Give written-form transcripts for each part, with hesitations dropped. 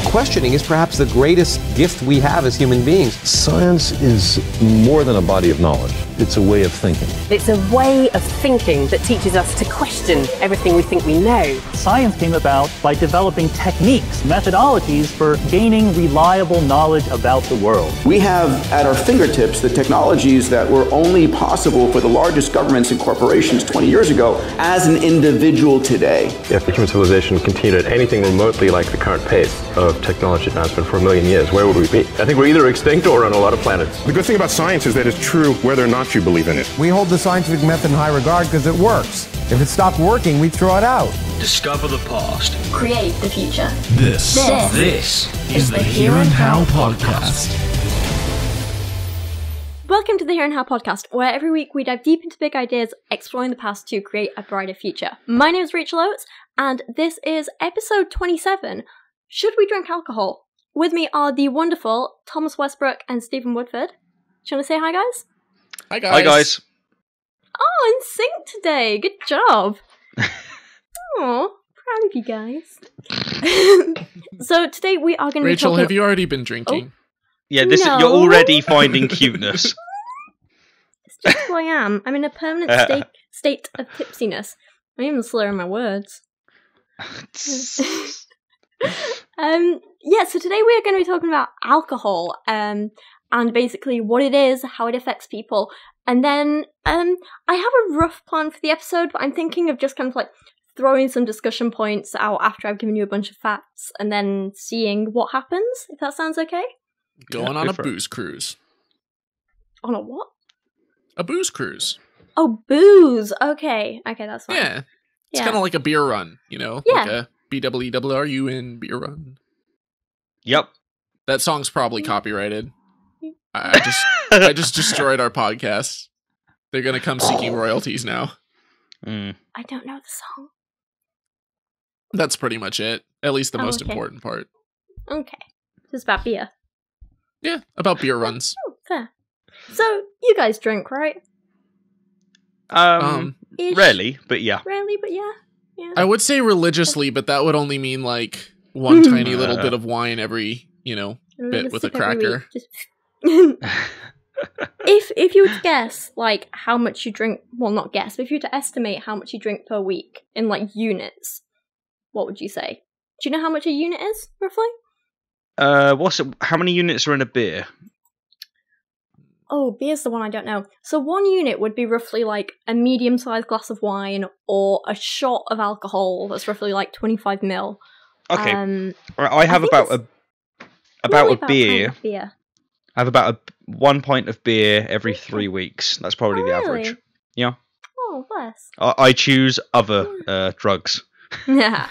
questioning is perhaps the greatest gift we have as human beings. Science is more than a body of knowledge. It's a way of thinking. It's a way of thinking that teaches us to question everything we think we know. Science came about by developing techniques, methodologies for gaining reliable knowledge about the world. We have at our fingertips the technologies that were only possible for the largest governments and corporations 20 years ago as an individual today. If human civilization continued at anything remotely like the current pace of technology advancement for 1 million years, where would we be? I think we're either extinct or on a lot of planets. The good thing about science is that it's true whether or not you believe in it. We hold the scientific method in high regard because it works. If it stopped working, we throw it out. Discover the past. Create the future. This is the Here and How podcast. Welcome to the Here and How podcast, where every week we dive deep into big ideas, exploring the past to create a brighter future. My name is Rachel Oates, and this is episode 27, Should We Drink Alcohol? With me are the wonderful Thomas Westbrook and Stephen Woodford. Do you want to say hi, guys? Hi, guys. Hi, guys. Oh, in sync today. Good job. Oh, proud of you guys. So today we are going to be Rachel, talking... have you already been drinking? Oh. Yeah, this No. you're already finding cuteness. It's just who I am. I'm in a permanent state of tipsiness. I'm even slurring my words. So today we are going to be talking about alcohol, and basically what it is, how it affects people, and then I have a rough plan for the episode, but I'm thinking of just kind of like throwing some discussion points out after I've given you a bunch of facts, and then seeing what happens, if that sounds okay. Going on a booze cruise. On a what? A booze cruise. Oh, booze. Okay, that's fine. Yeah. It's kind of like a beer run, you know? Yeah. Like a BWRUN beer run. Yep. That song's probably copyrighted. I just destroyed our podcast. They're gonna come seeking royalties now. Mm. I don't know the song. That's pretty much it. At least the most okay. important part. Okay. It's about beer. Yeah, about beer runs. Oh, fair. So, you guys drink, right? Ish. Rarely, but yeah. Rarely, but yeah. I would say religiously, but that would only mean like one tiny little bit of wine every, bit with a cracker. If you were to guess, like, how much you drink, well, not guess, but if you were to estimate how much you drink per week in, like, units, what would you say? Do you know how much a unit is, roughly? How many units are in a beer? Oh, beer's the one I don't know. So 1 unit would be roughly like a medium-sized glass of wine or a shot of alcohol that's roughly like 25 ml. Okay. I have about a beer. Beer. I have about 1 pint of beer every 3 weeks. That's probably the average. Yeah. Oh, bless. I choose other drugs. Yeah.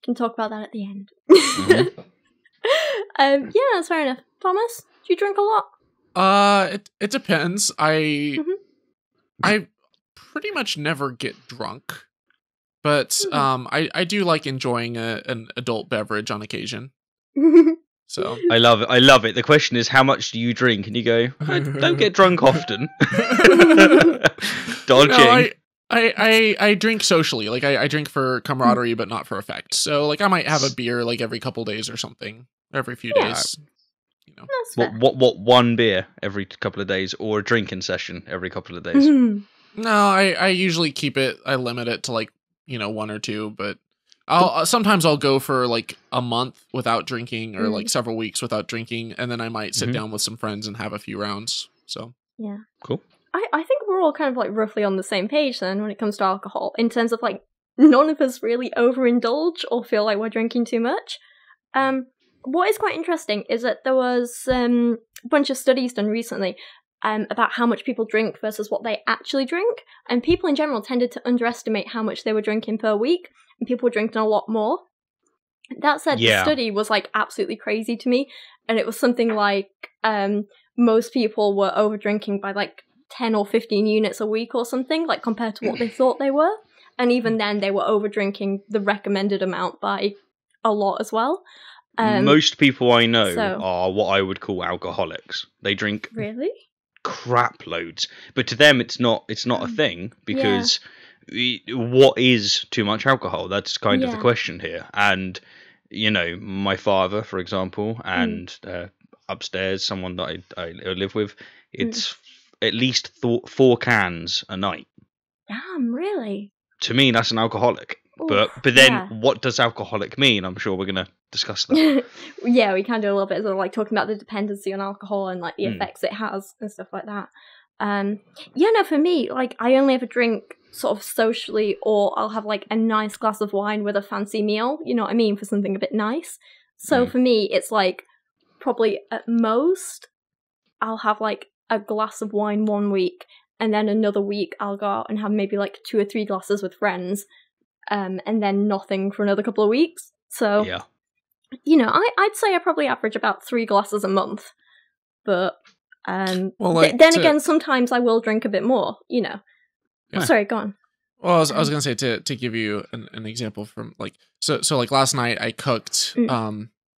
Can talk about that at the end. Mm-hmm. Yeah, that's fair enough. Thomas, do you drink a lot? It depends. I pretty much never get drunk, but I do like enjoying an adult beverage on occasion. So I love it. The question is, how much do you drink? And you go, I don't get drunk often. Dodging. No, I drink socially. Like I drink for camaraderie, but not for effect. So like I might have a beer like every couple days or something, every few days. What 1 beer every couple of days, or a drinking session every couple of days? No, I usually keep it. I limit it to like 1 or 2, but sometimes I'll go for like a month without drinking, or like several weeks without drinking, and then I might sit down with some friends and have a few rounds. So yeah, cool. I think we're all kind of like roughly on the same page then when it comes to alcohol, in terms of like none of us really overindulge or feel like we're drinking too much. What is quite interesting is that there was a bunch of studies done recently about how much people drink versus what they actually drink, and people in general tended to underestimate how much they were drinking per week, and people were drinking a lot more. That said, the study was like absolutely crazy to me, and it was something like most people were over drinking by like 10 or 15 units a week or something, like compared to what they thought they were, and even then they were over drinking the recommended amount by a lot as well. Most people I know are what I would call alcoholics. They drink crap loads, but to them it's not a thing, because what is too much alcohol? That's kind of the question here. And you know, my father, for example, and upstairs, someone that I live with, it's at least 4 cans a night. Damn, really? To me, that's an alcoholic. Oof, but then, what does alcoholic mean? I'm sure we're going to discuss that. Yeah, we can do a little bit of like talking about the dependency on alcohol and like the effects it has and stuff like that. Yeah, no, for me, like I only ever drink sort of socially, or I'll have like a nice glass of wine with a fancy meal, you know what I mean, for something a bit nice. So for me, it's like probably at most I'll have like a glass of wine one week, and then another week I'll go out and have maybe like 2 or 3 glasses with friends, and then nothing for another couple of weeks. So, you know, I'd say I probably average about 3 glasses a month, but then again, sometimes I will drink a bit more, you know. Yeah. Oh, sorry, go on. Well, I was gonna say to give you an example from like so like last night I cooked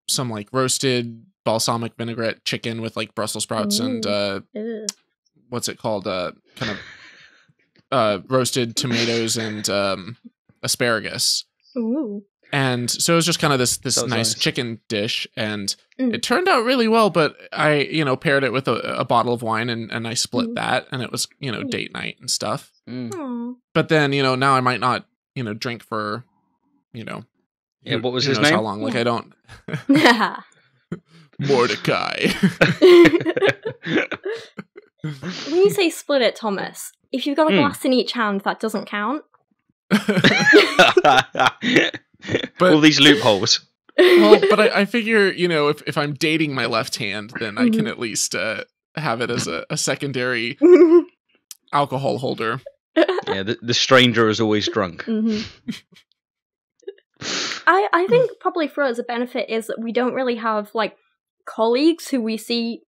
some like roasted balsamic vinaigrette chicken with like Brussels sprouts and what's it called, kind of roasted tomatoes and asparagus. Ooh. And so it was just kind of this nice chicken dish, and it turned out really well, but I, you know, paired it with a bottle of wine and I split that, and it was, you know, date night and stuff. But then, you know, now I might not, you know, drink for, you know, what was his name? How long? Like I don't. Mordecai. When you say split it, Thomas, if you've got a glass in each hand, that doesn't count. But all these loopholes. Well, but I figure, you know, if I'm dating my left hand, then I can at least have it as a secondary alcohol holder. Yeah, the stranger is always drunk. I think probably for us a benefit is that we don't really have like colleagues who we see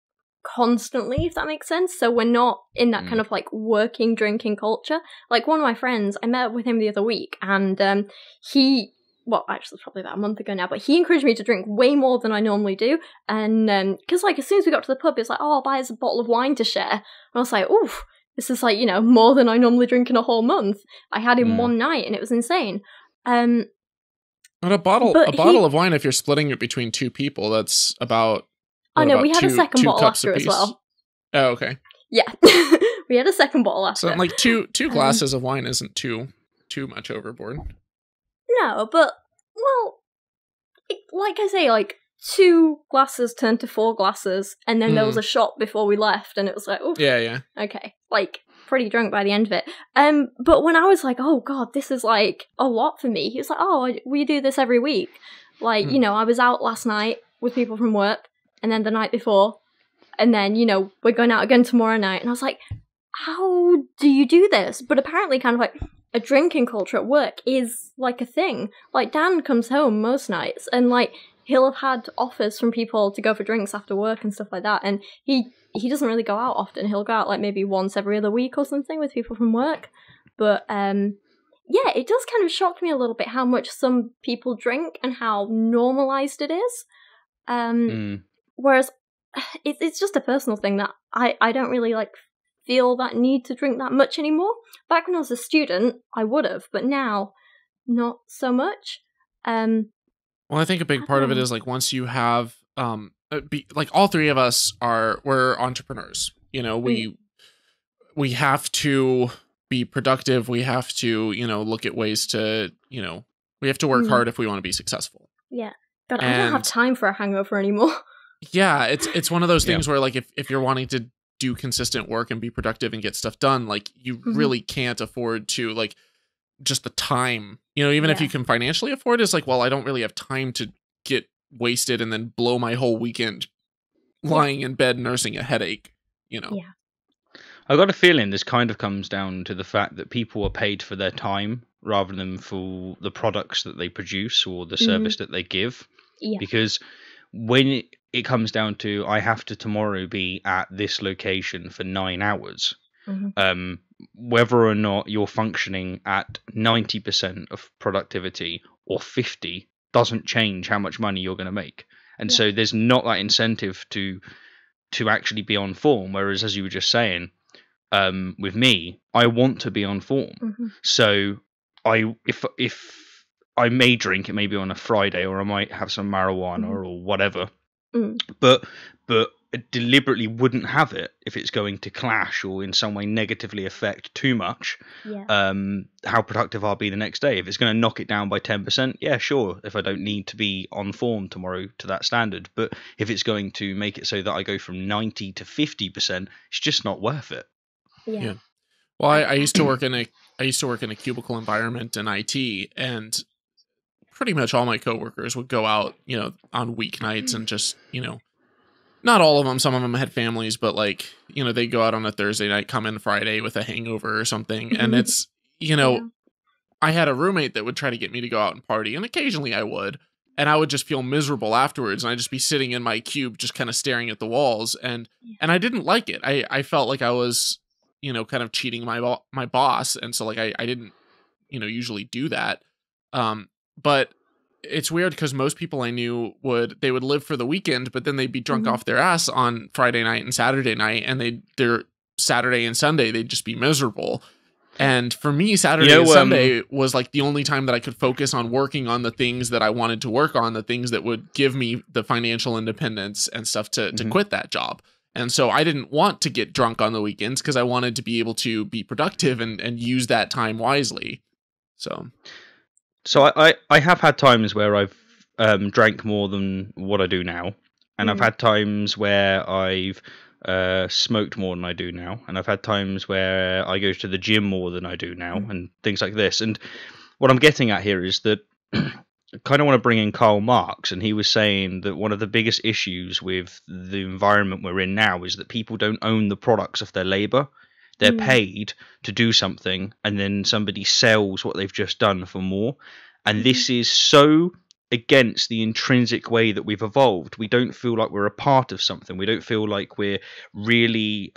constantly, if that makes sense. So we're not in that kind of like working drinking culture. Like one of my friends, I met up with him the other week, and he, well, actually probably about a month ago now, but he encouraged me to drink way more than I normally do. And because like as soon as we got to the pub, it's like, oh, I'll buy us a bottle of wine to share. And I was like, oof, this is like, you know, more than I normally drink in a whole month. I had him one night and it was insane. But a bottle of wine, if you're splitting it between 2 people, that's about. Oh no, we had a second bottle after as well. Oh, okay. Yeah, we had a second bottle after. So like two glasses of wine isn't too much overboard. No, but well, like I say, like 2 glasses turned to 4 glasses, and then there was a shot before we left, and it was like, oh, yeah, okay, like pretty drunk by the end of it. But when I was like, oh god, this is like a lot for me, he was like, oh, we do this every week. Like, you know, I was out last night with people from work, and then the night before, and then, you know, we're going out again tomorrow night. And I was like, how do you do this? But apparently kind of like a drinking culture at work is like a thing. Like Dan comes home most nights and like he'll have had offers from people to go for drinks after work and stuff like that. And he doesn't really go out often. He'll go out like maybe once every other week or something with people from work. But yeah, it does kind of shock me a little bit how much some people drink and how normalized it is. Whereas it's just a personal thing that I don't really like feel that need to drink that much anymore. Back when I was a student, I would have, but now not so much. Well, I think a big part of it is like once you have like all 3 of us we're entrepreneurs. You know, we have to be productive. We have to, you know, look at ways to, you know, we have to work hard if we want to be successful. Yeah. God, I don't have time for a hangover anymore. Yeah, it's one of those things where like if you're wanting to do consistent work and be productive and get stuff done, like you really can't afford to like just the time, you know, even if you can financially afford it, it's like, well, I don't really have time to get wasted and then blow my whole weekend lying in bed nursing a headache, you know. Yeah. I got a feeling this kind of comes down to the fact that people are paid for their time rather than for the products that they produce or the service that they give. Yeah. Because when it comes down to, I have to tomorrow be at this location for 9 hours, whether or not you're functioning at 90% of productivity or 50 doesn't change how much money you're going to make. And so there's not that incentive to actually be on form. Whereas, as you were just saying, with me, I want to be on form. So if I may drink it maybe on a Friday, or I might have some marijuana or whatever. But I deliberately wouldn't have it if it's going to clash or in some way negatively affect too much how productive I'll be the next day. If it's going to knock it down by 10%, yeah, sure, if I don't need to be on form tomorrow to that standard. But if it's going to make it so that I go from 90 to 50%, it's just not worth it. Yeah. Well, I used to work in a cubicle environment in IT, and pretty much all my coworkers would go out, on weeknights and just, not all of them. Some of them had families, but they go out on a Thursday night, come in Friday with a hangover or something. And it's, I had a roommate that would try to get me to go out and party, and occasionally I would, and I would just feel miserable afterwards. And I'd just be sitting in my cube, just kind of staring at the walls. And I didn't like it. I felt like I was, kind of cheating my boss. And so I didn't, usually do that. But it's weird because most people I knew would live for the weekend, but then they'd be drunk off their ass on Friday night and Saturday night, and their Saturday and Sunday they'd just be miserable. And for me, Saturday and Sunday was the only time that I could focus on working on the things that I wanted to work on, the things that would give me the financial independence and stuff to quit that job. And so I didn't want to get drunk on the weekends because I wanted to be able to be productive and use that time wisely. So I have had times where I've drank more than what I do now, and I've had times where I've smoked more than I do now, and I've had times where I go to the gym more than I do now, and things like this. And what I'm getting at here is that I kind of want to bring in Karl Marx, and he was saying that one of the biggest issues with the environment we're in now is that people don't own the products of their labor. They're paid to do something, and then somebody sells what they've just done for more. And this is so against the intrinsic way that we've evolved. We don't feel like we're a part of something. We don't feel like we're really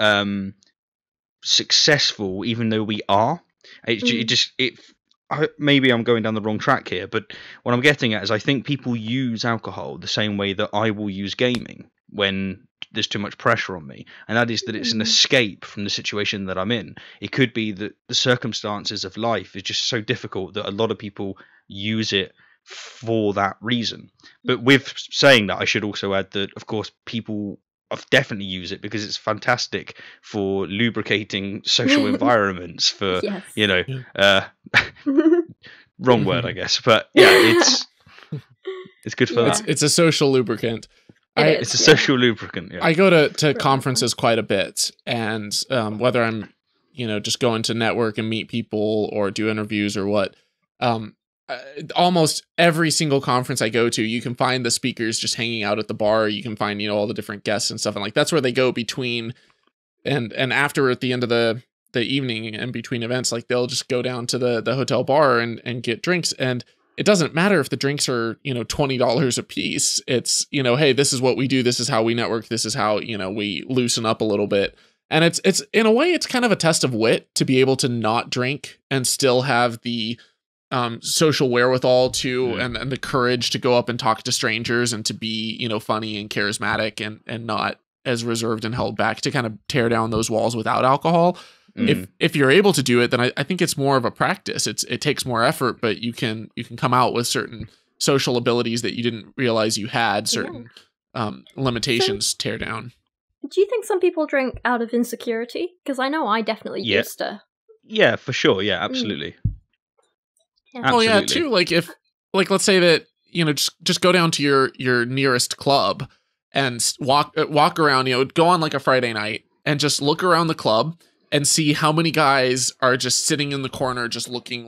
successful, even though we are. Maybe I'm going down the wrong track here, but what I'm getting at is I think people use alcohol the same way that I will use gaming when there's too much pressure on me, and that is that it's an escape from the situation that I'm in. It could be that the circumstances of life is just so difficult that a lot of people use it for that reason. But with saying that, I should also add that, of course, people definitely use it because it's fantastic for lubricating social environments for, wrong word, I guess. But yeah, it's good for that. It's a social lubricant. It's a social lubricant. Yeah. I go to conferences quite a bit, and whether I'm, just going to network and meet people or do interviews or what, almost every single conference I go to, you can find the speakers just hanging out at the bar. You can find, all the different guests and stuff, and that's where they go between and after at the end of the evening and between events, they'll just go down to the hotel bar and get drinks. And it doesn't matter if the drinks are, $20 a piece. It's, hey, this is what we do. This is how we network. This is how, we loosen up a little bit. And it's in a way, it's kind of a test of wit to be able to not drink and still have the social wherewithal to, and the courage to go up and talk to strangers and to be, funny and charismatic and not as reserved and held back, to kind of tear down those walls without alcohol. If you're able to do it, then I think it's more of a practice. It takes more effort, but you can come out with certain social abilities that you didn't realize you had, certain limitations tear down. Do you think some people drink out of insecurity? Because I know I definitely used to. Yeah, for sure. Yeah, absolutely. Yeah. Oh yeah, too. If let's say that just go down to your nearest club and walk around. Go on a Friday night and just look around the club and see how many guys are just sitting in the corner, just looking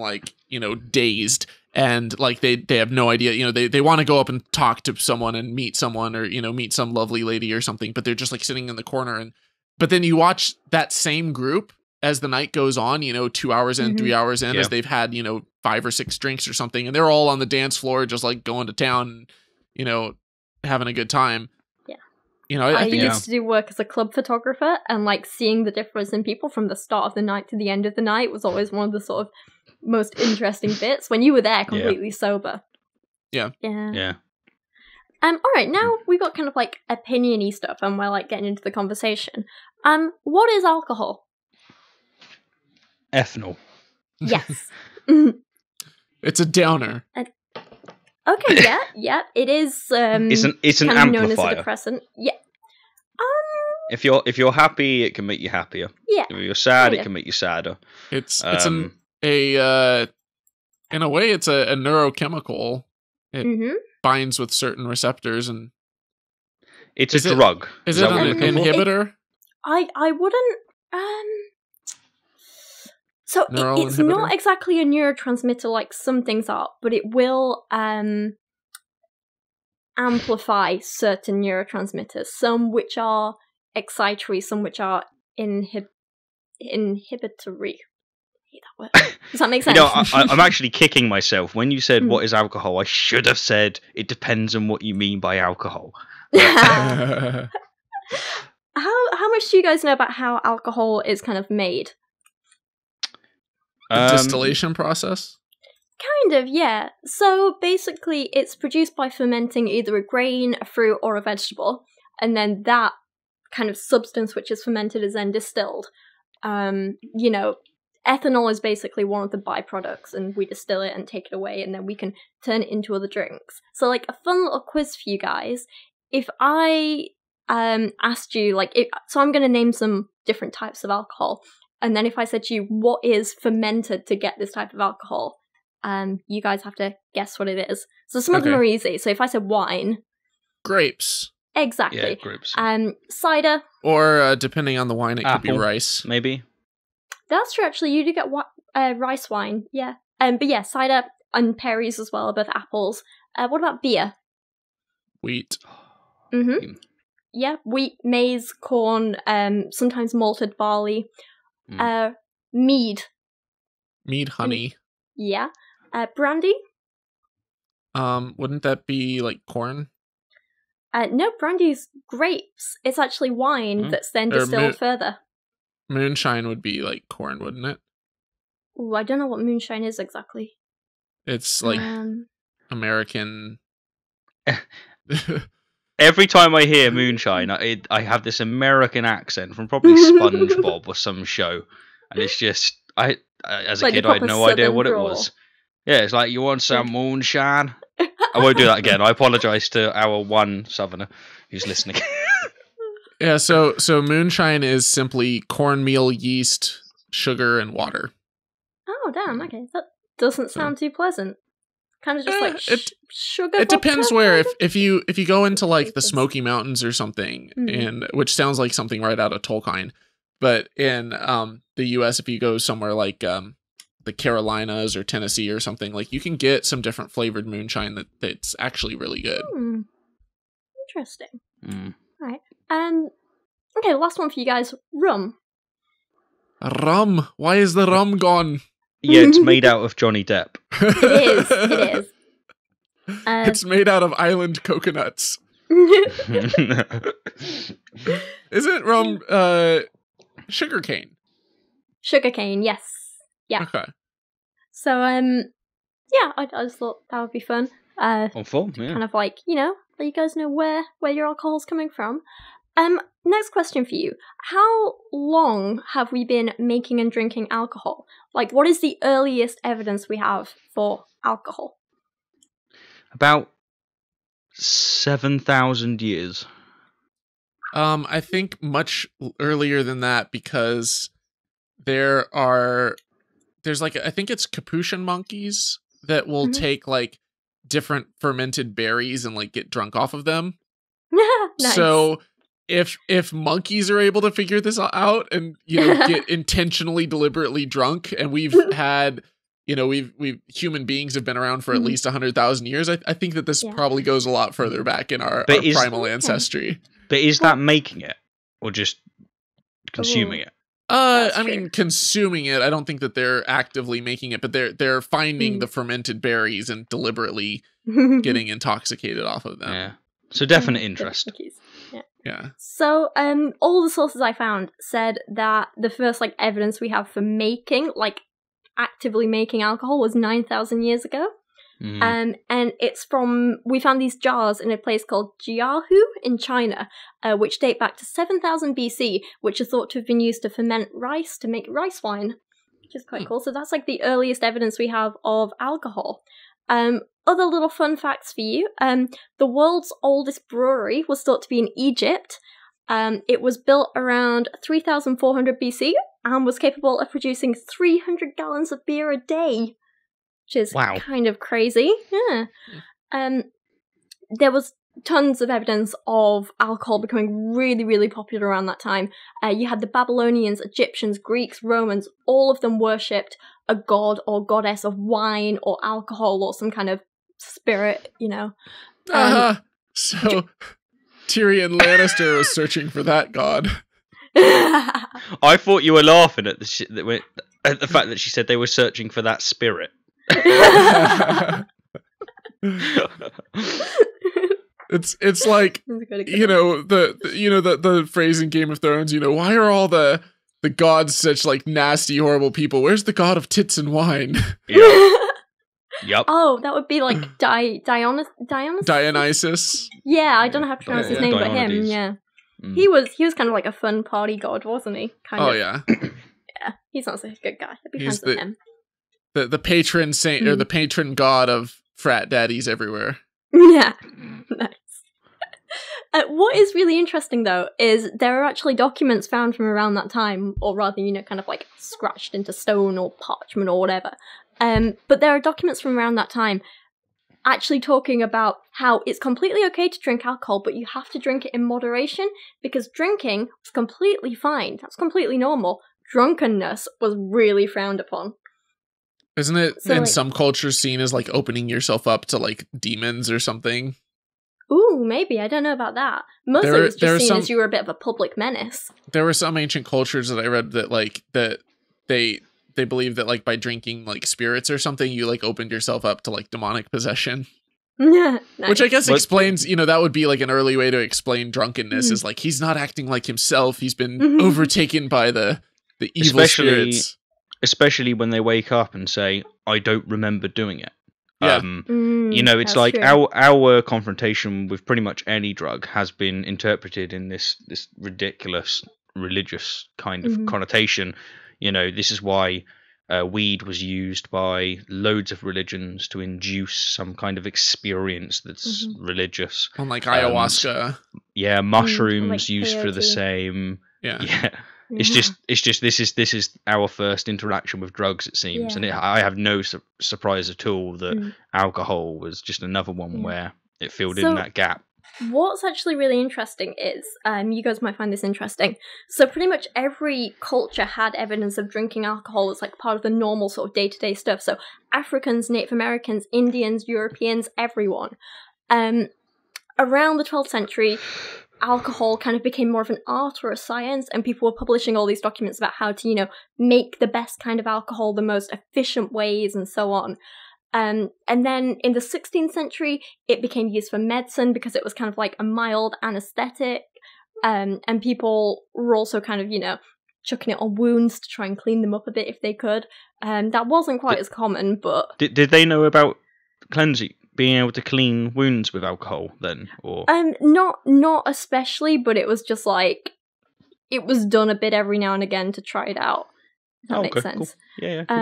dazed, and they have no idea. They want to go up and talk to someone and meet someone, or meet some lovely lady or something, but they're just sitting in the corner. But then you watch that same group as the night goes on, 2 hours in, 3 hours in, as they've had 5 or 6 drinks or something, and they're all on the dance floor, just going to town, having a good time. I think used to do work as a club photographer, and seeing the difference in people from the start of the night to the end of the night was always one of the sort of most interesting bits when you were there completely sober. Yeah. All right, now we've got kind of opinion-y stuff, and we're getting into the conversation. What is alcohol? Ethanol. Yes. It's a downer. Okay, yeah, it is. It's an kind of known as a amplifier. depressant. Yeah. If you're happy, it can make you happier. Yeah. If you're sad, Kinda. it can make you sadder. It's in a way, it's a neurochemical. It binds with certain receptors, and it's a drug. Is it an inhibitor? I wouldn't. So Neural it's inhibitor? not exactly a neurotransmitter like some things are, but it will amplify certain neurotransmitters. Some which are excitatory, some which are inhibitory. Does that make sense? I'm actually kicking myself. When you said, what is alcohol? I should have said, it depends on what you mean by alcohol. How much do you guys know about how alcohol is kind of made? The distillation process? Kind of, yeah. So basically, it's produced by fermenting either a grain, a fruit, or a vegetable, and then that kind of substance which is fermented is then distilled. Ethanol is basically one of the byproducts, and we distill it and take it away, and then we can turn it into other drinks. So, like, a fun little quiz for you guys. If I asked you, so I'm going to name some different types of alcohol, and then if I said to you, what is fermented to get this type of alcohol, you guys have to guess what it is. So some of them are easy. So if I said wine... Grapes. Exactly. Yeah, grapes. Cider. Or, depending on the wine, it Apple, could be rice. Maybe. That's true, actually. You do get rice wine, yeah. But yeah, cider and berries as well, both apples. What about beer? Wheat. Mm-hmm. Yeah, wheat, maize, corn, sometimes malted barley. Mead. Mead, honey. Yeah. Brandy? Wouldn't that be like corn? No, brandy's grapes. It's actually wine that's then distilled further. Moonshine would be like corn, wouldn't it? Ooh, I don't know what moonshine is exactly. It's like American. Every time I hear moonshine, I have this American accent from probably SpongeBob or some show, and it's just as a kid I had no idea what it was. Yeah, it's like, you want some moonshine? I won't do that again. I apologise to our one southerner who's listening. Yeah, so moonshine is simply cornmeal, yeast, sugar, and water. Oh, damn, okay. That doesn't sound too pleasant. Kind of just like sugar. It depends where. If you go into like the Smoky Mountains or something, and which sounds like something right out of Tolkien, but in the U.S., if you go somewhere like the Carolinas or Tennessee or something, like you can get some different flavored moonshine that's actually really good. Interesting. All right. Okay, last one for you guys. Rum. Rum. Why is the rum gone? Yeah, it's made out of Johnny Depp. It is. It's made out of island coconuts. Isn't rum sugarcane? Sugarcane, yes. Yeah. Okay. So, yeah, I just thought that would be fun. Fun, yeah. Kind of like, let you guys know where your alcohol's coming from. Next question for you. How long have we been making and drinking alcohol? Like, what is the earliest evidence we have for alcohol? About 7,000 years. I think much earlier than that, because there's like, I think it's capuchin monkeys that will take like different fermented berries and like get drunk off of them. Nice. So if monkeys are able to figure this out and get intentionally deliberately drunk, and we've had we've human beings have been around for at least 100,000 years, I think that this probably goes a lot further back in our primal ancestry. But is that making it or just consuming it? I mean, consuming it. I don't think that they're actively making it, but they're finding the fermented berries and deliberately getting intoxicated off of them. Yeah. So definite interest. Yeah. So, all the sources I found said that the first evidence we have for actively making alcohol was 9,000 years ago. And it's we found these jars in a place called Jiahu in China, which date back to 7,000 BC, which are thought to have been used to ferment rice to make rice wine, which is quite cool. So that's the earliest evidence we have of alcohol. other little fun facts for you. The world's oldest brewery was thought to be in Egypt. It was built around 3,400 BC and was capable of producing 300 gallons of beer a day, which is kind of crazy. Yeah. There was tons of evidence of alcohol becoming really, really popular around that time. You had the Babylonians, Egyptians, Greeks, Romans, all of them worshipped a god or goddess of wine or alcohol or some kind of spirit, you know. So Tyrion Lannister was searching for that god. I thought you were laughing at the fact that she said they were searching for that spirit. It's like, you know, the phrase in Game of Thrones, you know, why are all the gods such like nasty, horrible people? Where's the god of tits and wine? Yeah. Yep. Oh, that would be like Dionysus? Yeah, I don't know how to pronounce his name, but him, yeah. He was kind of like a fun party god, wasn't he? Yeah. Yeah, he's not such a good guy. I'd be friends with him. The patron saint or the patron god of frat daddies everywhere. Yeah, nice. What is really interesting, though, is there are actually documents found from around that time, or rather, you know, kind of like scratched into stone or parchment or whatever. But there are documents from around that time actually talking about how it's completely okay to drink alcohol, but you have to drink it in moderation, because drinking was completely fine. That's completely normal. Drunkenness was really frowned upon. Isn't it in some cultures seen as like opening yourself up to like demons or something? Ooh, maybe. I don't know about that. Mostly it's just seen as you were a bit of a public menace. There were some ancient cultures that I read that like that they believe that like by drinking like spirits or something, you like opened yourself up to like demonic possession. Yeah, nice. Which I guess explains, you know, that would be like an early way to explain drunkenness is like he's not acting like himself. He's been overtaken by the evil spirits. Especially when they wake up and say, I don't remember doing it. Yeah. You know, it's like our confrontation with pretty much any drug has been interpreted in this ridiculous religious kind of connotation. You know, this is why weed was used by loads of religions to induce some kind of experience that's religious. Like ayahuasca. Yeah, mushrooms like used peyote. for the same. Yeah. It's just this is our first interaction with drugs, it seems, and I have no surprise at all that alcohol was just another one where it filled in that gap. What's actually really interesting is, you guys might find this interesting, so pretty much every culture had evidence of drinking alcohol as like part of the normal sort of day-to-day stuff. So Africans, Native Americans, Indians, Europeans, everyone. Around the 12th century, alcohol kind of became more of an art or a science, and people were publishing all these documents about how to, you know, make the best kind of alcohol, the most efficient ways, and so on. And then in the 16th century, it became used for medicine because it was kind of like a mild anesthetic, and people were also kind of, you know, chucking it on wounds to try and clean them up a bit if they could. That wasn't quite as common, but... Did they know about cleansing? Being able to clean wounds with alcohol then, or not especially, but it was just like it was done a bit every now and again to try it out. If that makes sense. Cool. Yeah. Cool.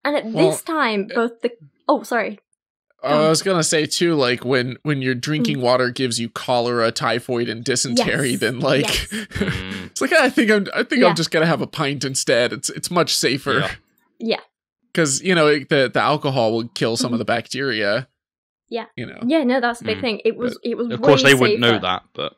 And at this time, both the I was gonna say too, like when your drinking water gives you cholera, typhoid, and dysentery, then like it's like I think I'm just gonna have a pint instead. It's much safer. Yeah. Because, you know, the alcohol will kill some of the bacteria. Yeah. You know. Yeah, no, that's a big thing. It was of course, they wouldn't safer. know that, but...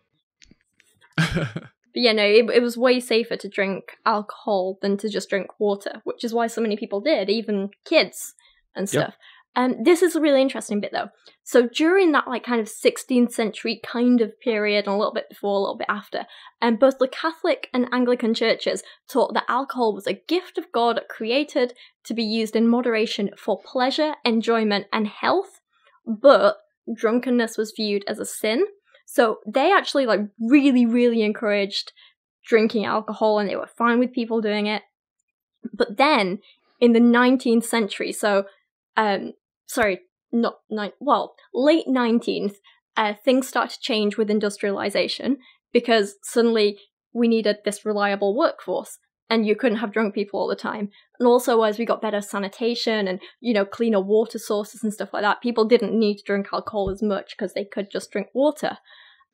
But yeah, no, it was way safer to drink alcohol than to just drink water, which is why so many people did, even kids and stuff. This is a really interesting bit, though. So during that, like, kind of 16th century kind of period, and a little bit before, a little bit after, both the Catholic and Anglican churches taught that alcohol was a gift of God created to be used in moderation for pleasure, enjoyment, and health, but drunkenness was viewed as a sin. So they actually, like, really, really encouraged drinking alcohol, and they were fine with people doing it. But then, in the 19th century, late 19th, things start to change with industrialization, because suddenly we needed this reliable workforce. and you couldn't have drunk people all the time. And also, as we got better sanitation and, cleaner water sources and stuff like that, people didn't need to drink alcohol as much because they could just drink water.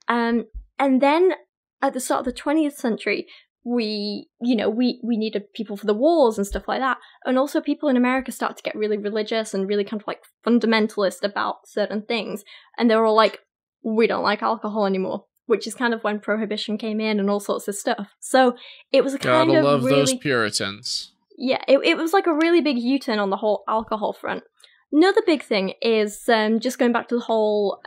And then at the start of the 20th century, we needed people for the wars and stuff like that. And also people in America started to get really religious and really kind of like fundamentalist about certain things. And they were all like, we don't like alcohol anymore, which is kind of when Prohibition came in and all sorts of stuff. So it was a kind of Gotta love really, those Puritans. Yeah, it was like a really big U-turn on the whole alcohol front. Another big thing is just going back to the whole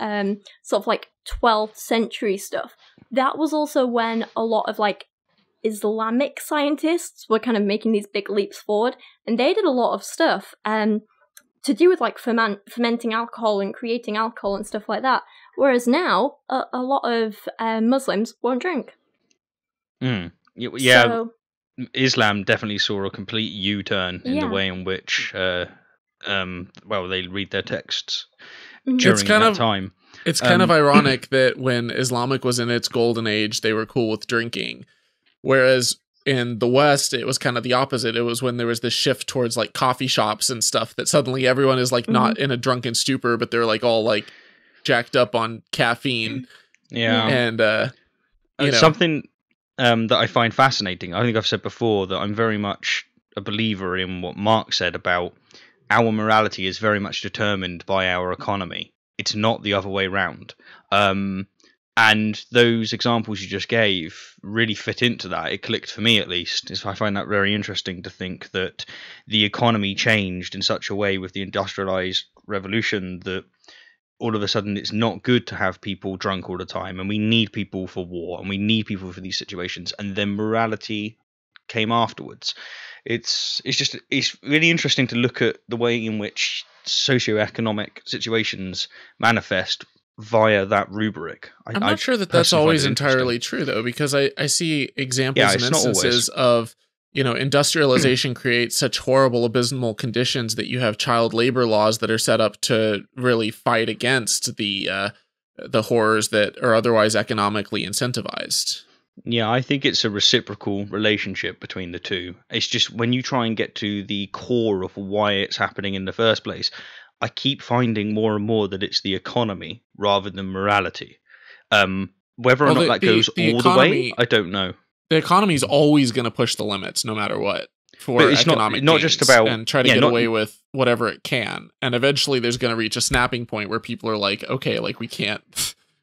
sort of like 12th century stuff. That was also when a lot of like Islamic scientists were kind of making these big leaps forward, and they did a lot of stuff to do with like fermenting alcohol and creating alcohol and stuff like that. Whereas now, a lot of Muslims won't drink. Yeah, So, Islam definitely saw a complete U-turn in the way in which, they read their texts during that time. It's kind of ironic that when Islamic was in its golden age, they were cool with drinking. Whereas in the West, it was kind of the opposite. It was when there was this shift towards like coffee shops and stuff that suddenly everyone is like not in a drunken stupor, but they're like all like jacked up on caffeine. Yeah. And, something that I find fascinating. I think I've said before that I'm very much a believer in what Mark said about our morality is very much determined by our economy. It's not the other way around. And those examples you just gave really fit into that. It clicked for me, at least. I find that very interesting to think that the economy changed in such a way with the industrialized revolution that all of a sudden it's not good to have people drunk all the time, and we need people for war, and we need people for these situations, and then morality came afterwards. It's really interesting to look at the way in which socioeconomic situations manifest via that rubric. I'm not sure that that's always entirely true, though, because I see examples and instances of, industrialization creates such horrible, abysmal conditions that you have child labor laws that are set up to really fight against the horrors that are otherwise economically incentivized. Yeah, I think it's a reciprocal relationship between the two. It's just when you try and get to the core of why it's happening in the first place, I keep finding more and more that it's the economy rather than morality. Whether or not that goes all the way, I don't know. The economy is always going to push the limits, no matter what, for economic not gains, just about and try to get away with whatever it can. And eventually, there's going to reach a snapping point where people are like, "Okay, like we can't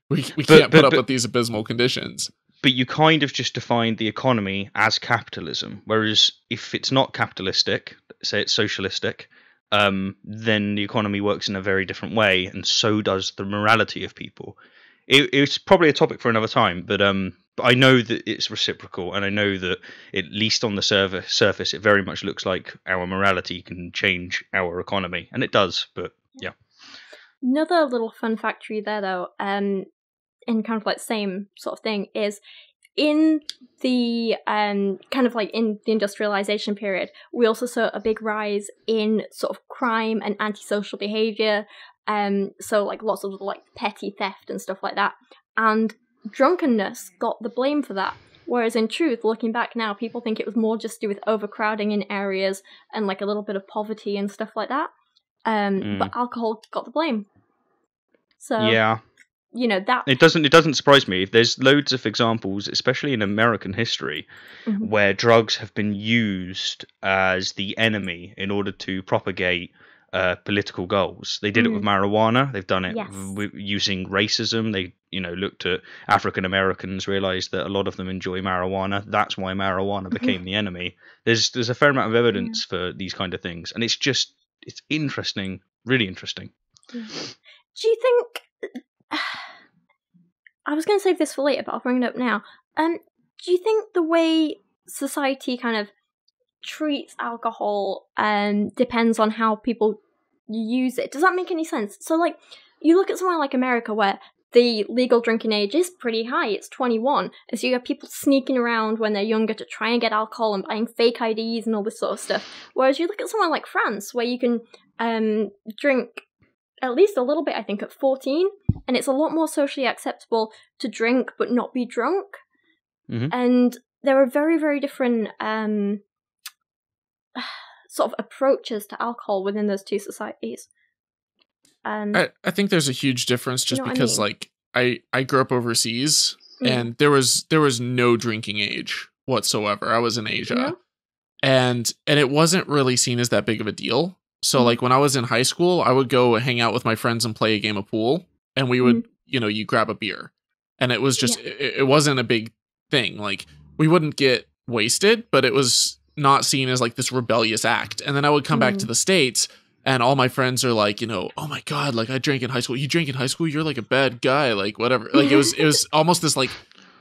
put up with these abysmal conditions." But you kind of just defined the economy as capitalism, whereas if it's not capitalistic, say it's socialistic, then the economy works in a very different way, and so does the morality of people. It's probably a topic for another time, but I know that it's reciprocal, and I know that at least on the surface, it very much looks like our morality can change our economy, and it does. But yeah. Another little fun fact for you there, though, in kind of like same sort of thing, is in the kind of like in the industrialization period, we also saw a big rise in sort of crime and antisocial behavior. So like lots of like petty theft and stuff like that, and drunkenness got the blame for that. Whereas in truth, looking back now, people think it was more just to do with overcrowding in areas and like a little bit of poverty and stuff like that. But alcohol got the blame. So yeah. That it doesn't surprise me. There's loads of examples, especially in American history, where drugs have been used as the enemy in order to propagate political goals. They did it with marijuana. They've done it using racism. They looked at African Americans, realized that a lot of them enjoy marijuana. That's why marijuana became the enemy. There's a fair amount of evidence for these kind of things, and it's interesting, really interesting. Do you think? I was going to save this for later, but I'll bring it up now. Do you think the way society kind of treats alcohol depends on how people use it? Does that make any sense? So, like, you look at somewhere like America where the legal drinking age is pretty high. It's 21. And so you have people sneaking around when they're younger to try and get alcohol and buying fake IDs and all this sort of stuff. Whereas you look at somewhere like France where you can drink at least a little bit, I think, at 14, and it's a lot more socially acceptable to drink but not be drunk. And there are very, very different sort of approaches to alcohol within those two societies. And I think there's a huge difference just because like I grew up overseas and there was no drinking age whatsoever. I was in Asia. And it wasn't really seen as that big of a deal. So like when I was in high school, I would go hang out with my friends and play a game of pool, and we would, you grab a beer. And it was just it wasn't a big thing. Like we wouldn't get wasted, but it was not seen as like this rebellious act. And then I would come back to the States, and all my friends are like, oh my God, like I drank in high school. You drank in high school? You're like a bad guy, like whatever. Like it was almost this like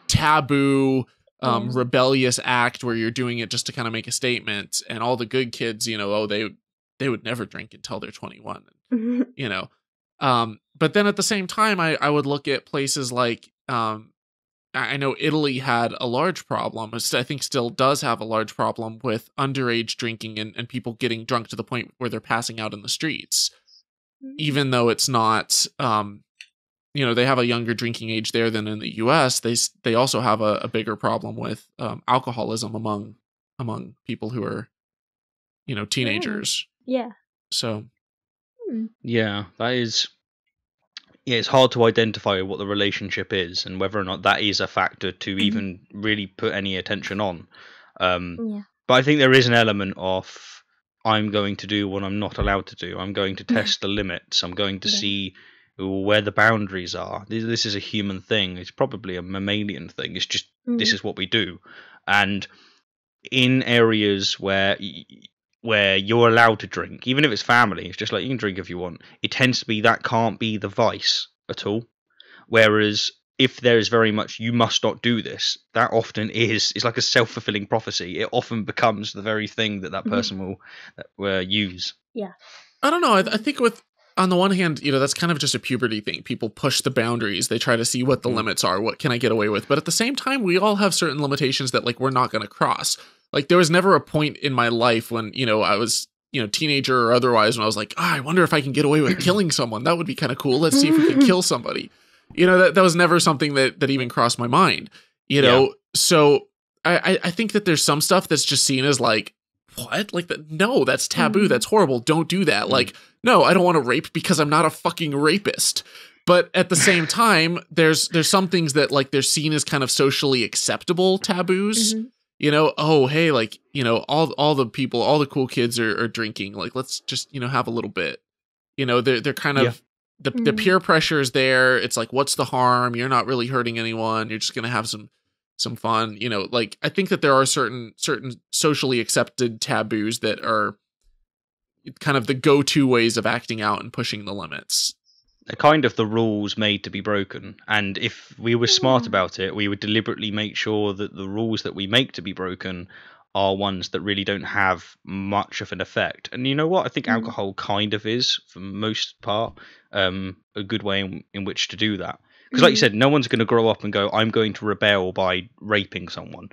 taboo, rebellious act where you're doing it just to kind of make a statement. And all the good kids, they would never drink until they're 21, but then at the same time, I would look at places like, I know Italy had a large problem. I think still does have a large problem with underage drinking and people getting drunk to the point where they're passing out in the streets, even though it's not, they have a younger drinking age there than in the US. They also have a bigger problem with alcoholism among people who are, teenagers. Yeah. So. Yeah, that is. Yeah, it's hard to identify what the relationship is and whether or not that is a factor to even really put any attention on. But I think there is an element of I'm going to do what I'm not allowed to do. I'm going to test the limits. I'm going to see where the boundaries are. This is a human thing. It's probably a mammalian thing. It's just this is what we do. And in areas where you're allowed to drink, even if it's family, it's just like you can drink if you want. It tends to be that can't be the vice at all. Whereas if there is very much you must not do this, that often it's like a self-fulfilling prophecy. It often becomes the very thing that person will use. Yeah. I don't know. I think on the one hand, that's kind of just a puberty thing. People push the boundaries. They try to see what the limits are. What can I get away with? But at the same time, we all have certain limitations that like we're not going to cross. Like there was never a point in my life when, I was, teenager or otherwise, when I was like, I wonder if I can get away with killing someone. That would be kind of cool. Let's see if we can kill somebody. That was never something that even crossed my mind, So I think that there's some stuff that's just seen as like, what? Like that? No, that's taboo. That's horrible. Don't do that. Like, no, I don't want to rape because I'm not a fucking rapist. But at the same time, there's some things that like they're seen as kind of socially acceptable taboos. Oh, hey, like, all the people, all the cool kids are drinking. Like, let's just, have a little bit. They're kind of the peer pressure is there. It's like, what's the harm? You're not really hurting anyone. You're just gonna have some fun. Like I think that there are certain socially accepted taboos that are kind of the go-to ways of acting out and pushing the limits. They're kind of the rules made to be broken. And if we were smart about it, we would deliberately make sure that the rules that we make to be broken are ones that really don't have much of an effect. And you know what? I think alcohol kind of is, for most part, a good way in which to do that. Because like you said, no one's going to grow up and go, I'm going to rebel by raping someone.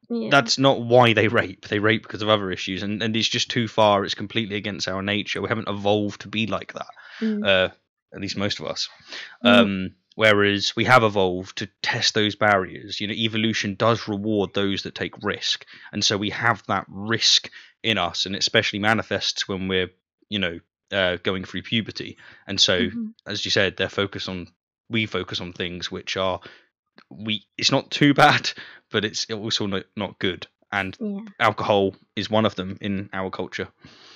Yeah. That's not why they rape. They rape because of other issues. And it's just too far. It's completely against our nature. We haven't evolved to be like that. At least most of us. Whereas we have evolved to test those barriers. Evolution does reward those that take risk. And so we have that risk in us, and it especially manifests when we're, going through puberty. And so, as you said, we focus on things which are, it's not too bad, but it's also not good. And alcohol is one of them in our culture.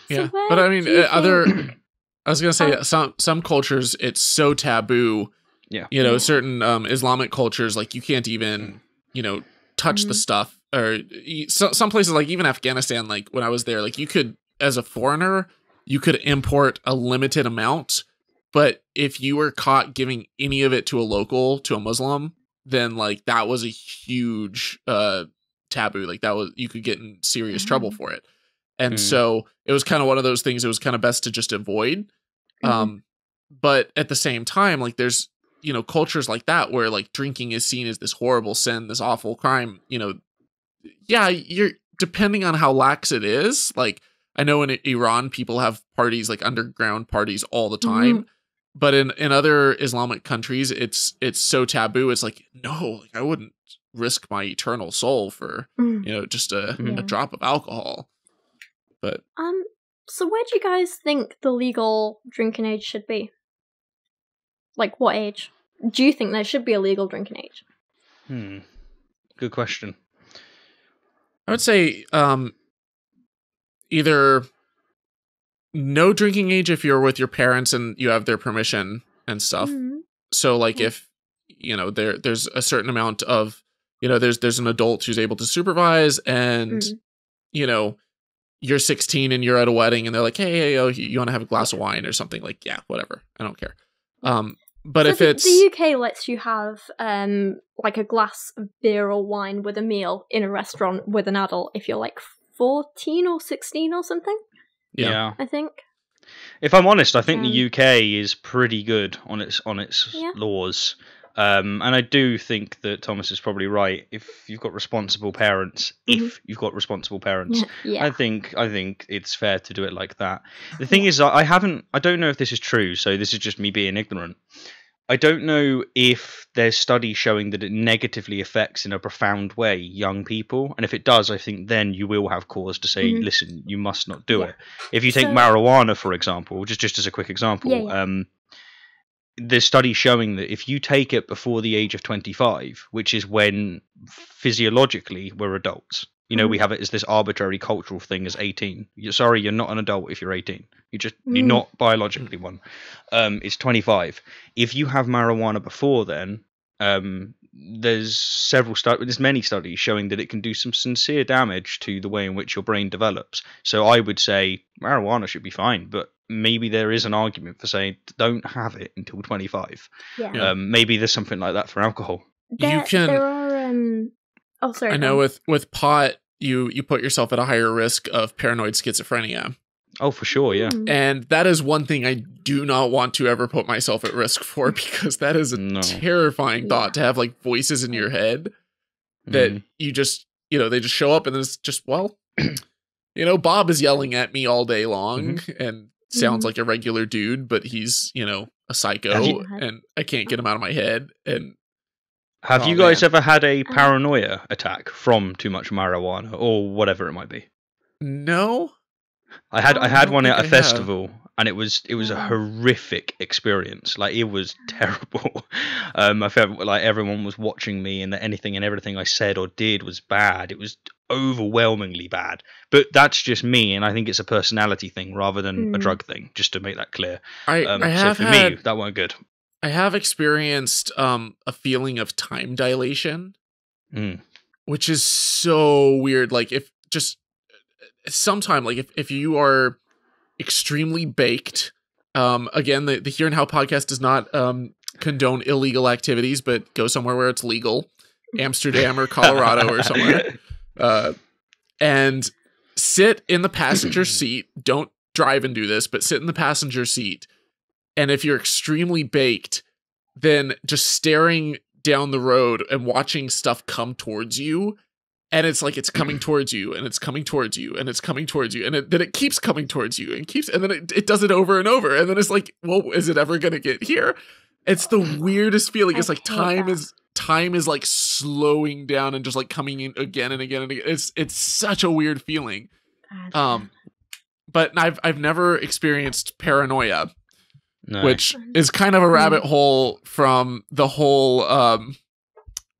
Yeah. But I mean, I was going to say some cultures, it's so taboo. Yeah. Certain Islamic cultures, like you can't even, touch the stuff. Or some places, like even Afghanistan, like when I was there, like you could, as a foreigner, you could import a limited amount. But if you were caught giving any of it to a local, to a Muslim, then like that was a huge taboo. Like you could get in serious trouble for it. And so it was kind of one of those things. It was kind of best to just avoid. But at the same time, like there's, cultures like that where like drinking is seen as this horrible sin, this awful crime, you're depending on how lax it is. Like I know in Iran, people have parties, like underground parties all the time. But in other Islamic countries, it's so taboo. It's like, no, like I wouldn't risk my eternal soul for, just a drop of alcohol. But so where do you guys think the legal drinking age should be? Like, what age? Do you think there should be a legal drinking age? Good question. I would say either no drinking age if you're with your parents and you have their permission and stuff. So like if there's a certain amount of there's an adult who's able to supervise, and you're 16 and you're at a wedding and they're like, hey, you want to have a glass of wine or something, like, yeah, whatever, I don't care. But so if it's the UK lets you have like a glass of beer or wine with a meal in a restaurant with an adult if you're like 14 or 16 or something. Yeah. I think. If I'm honest, I think the UK is pretty good on its laws. And I do think that Thomas is probably right. If you've got responsible parents, I think it's fair to do it like that. The thing is, I don't know if this is true, so this is just me being ignorant. I don't know if there's studies showing that it negatively affects in a profound way young people, and if it does, I think then you will have cause to say, listen, you must not do it. If you take marijuana, for example, just as a quick example, there's studies showing that if you take it before the age of 25, which is when physiologically we're adults, we have it as this arbitrary cultural thing as 18. You're not an adult if you're 18. You're not biologically one. It's 25. If you have marijuana before then, there's many studies showing that it can do some sincere damage to the way in which your brain develops. So I would say marijuana should be fine, but maybe there is an argument for saying don't have it until 25. Maybe there's something like that for alcohol. There are oh, sorry. I know with pot, you put yourself at a higher risk of paranoid schizophrenia. Oh, for sure, yeah. And that is one thing I do not want to ever put myself at risk for, because that is a terrifying thought, to have like voices in your head that you just, they just show up and it's just, well, Bob is yelling at me all day long and sounds like a regular dude, but he's, a psycho and I can't get him out of my head. And have you guys ever had a paranoia attack from too much marijuana or whatever it might be? No. I had one at a festival, and it was a horrific experience. Like, it was terrible. I felt like everyone was watching me, and that anything and everything I said or did was bad. It was overwhelmingly bad. But that's just me, and I think it's a personality thing rather than a drug thing. Just to make that clear. So for me, that weren't good. I have experienced a feeling of time dilation, which is so weird. Like, if just sometime, like if you are extremely baked, again, the Here and How podcast does not condone illegal activities, but go somewhere where it's legal, Amsterdam or Colorado or somewhere, and sit in the passenger seat. Don't drive and do this, but sit in the passenger seat. And if you're extremely baked, then just staring down the road and watching stuff come towards you. And it's like it's coming towards you, and it's coming towards you, and it's coming towards you, and then it keeps coming towards you, and then it does it over and over, and then it's like, well, is it ever gonna get here? It's the weirdest feeling. It's like time is like slowing down and just like coming in again and again and again. It's such a weird feeling. But I've never experienced paranoia, which is kind of a rabbit hole from the whole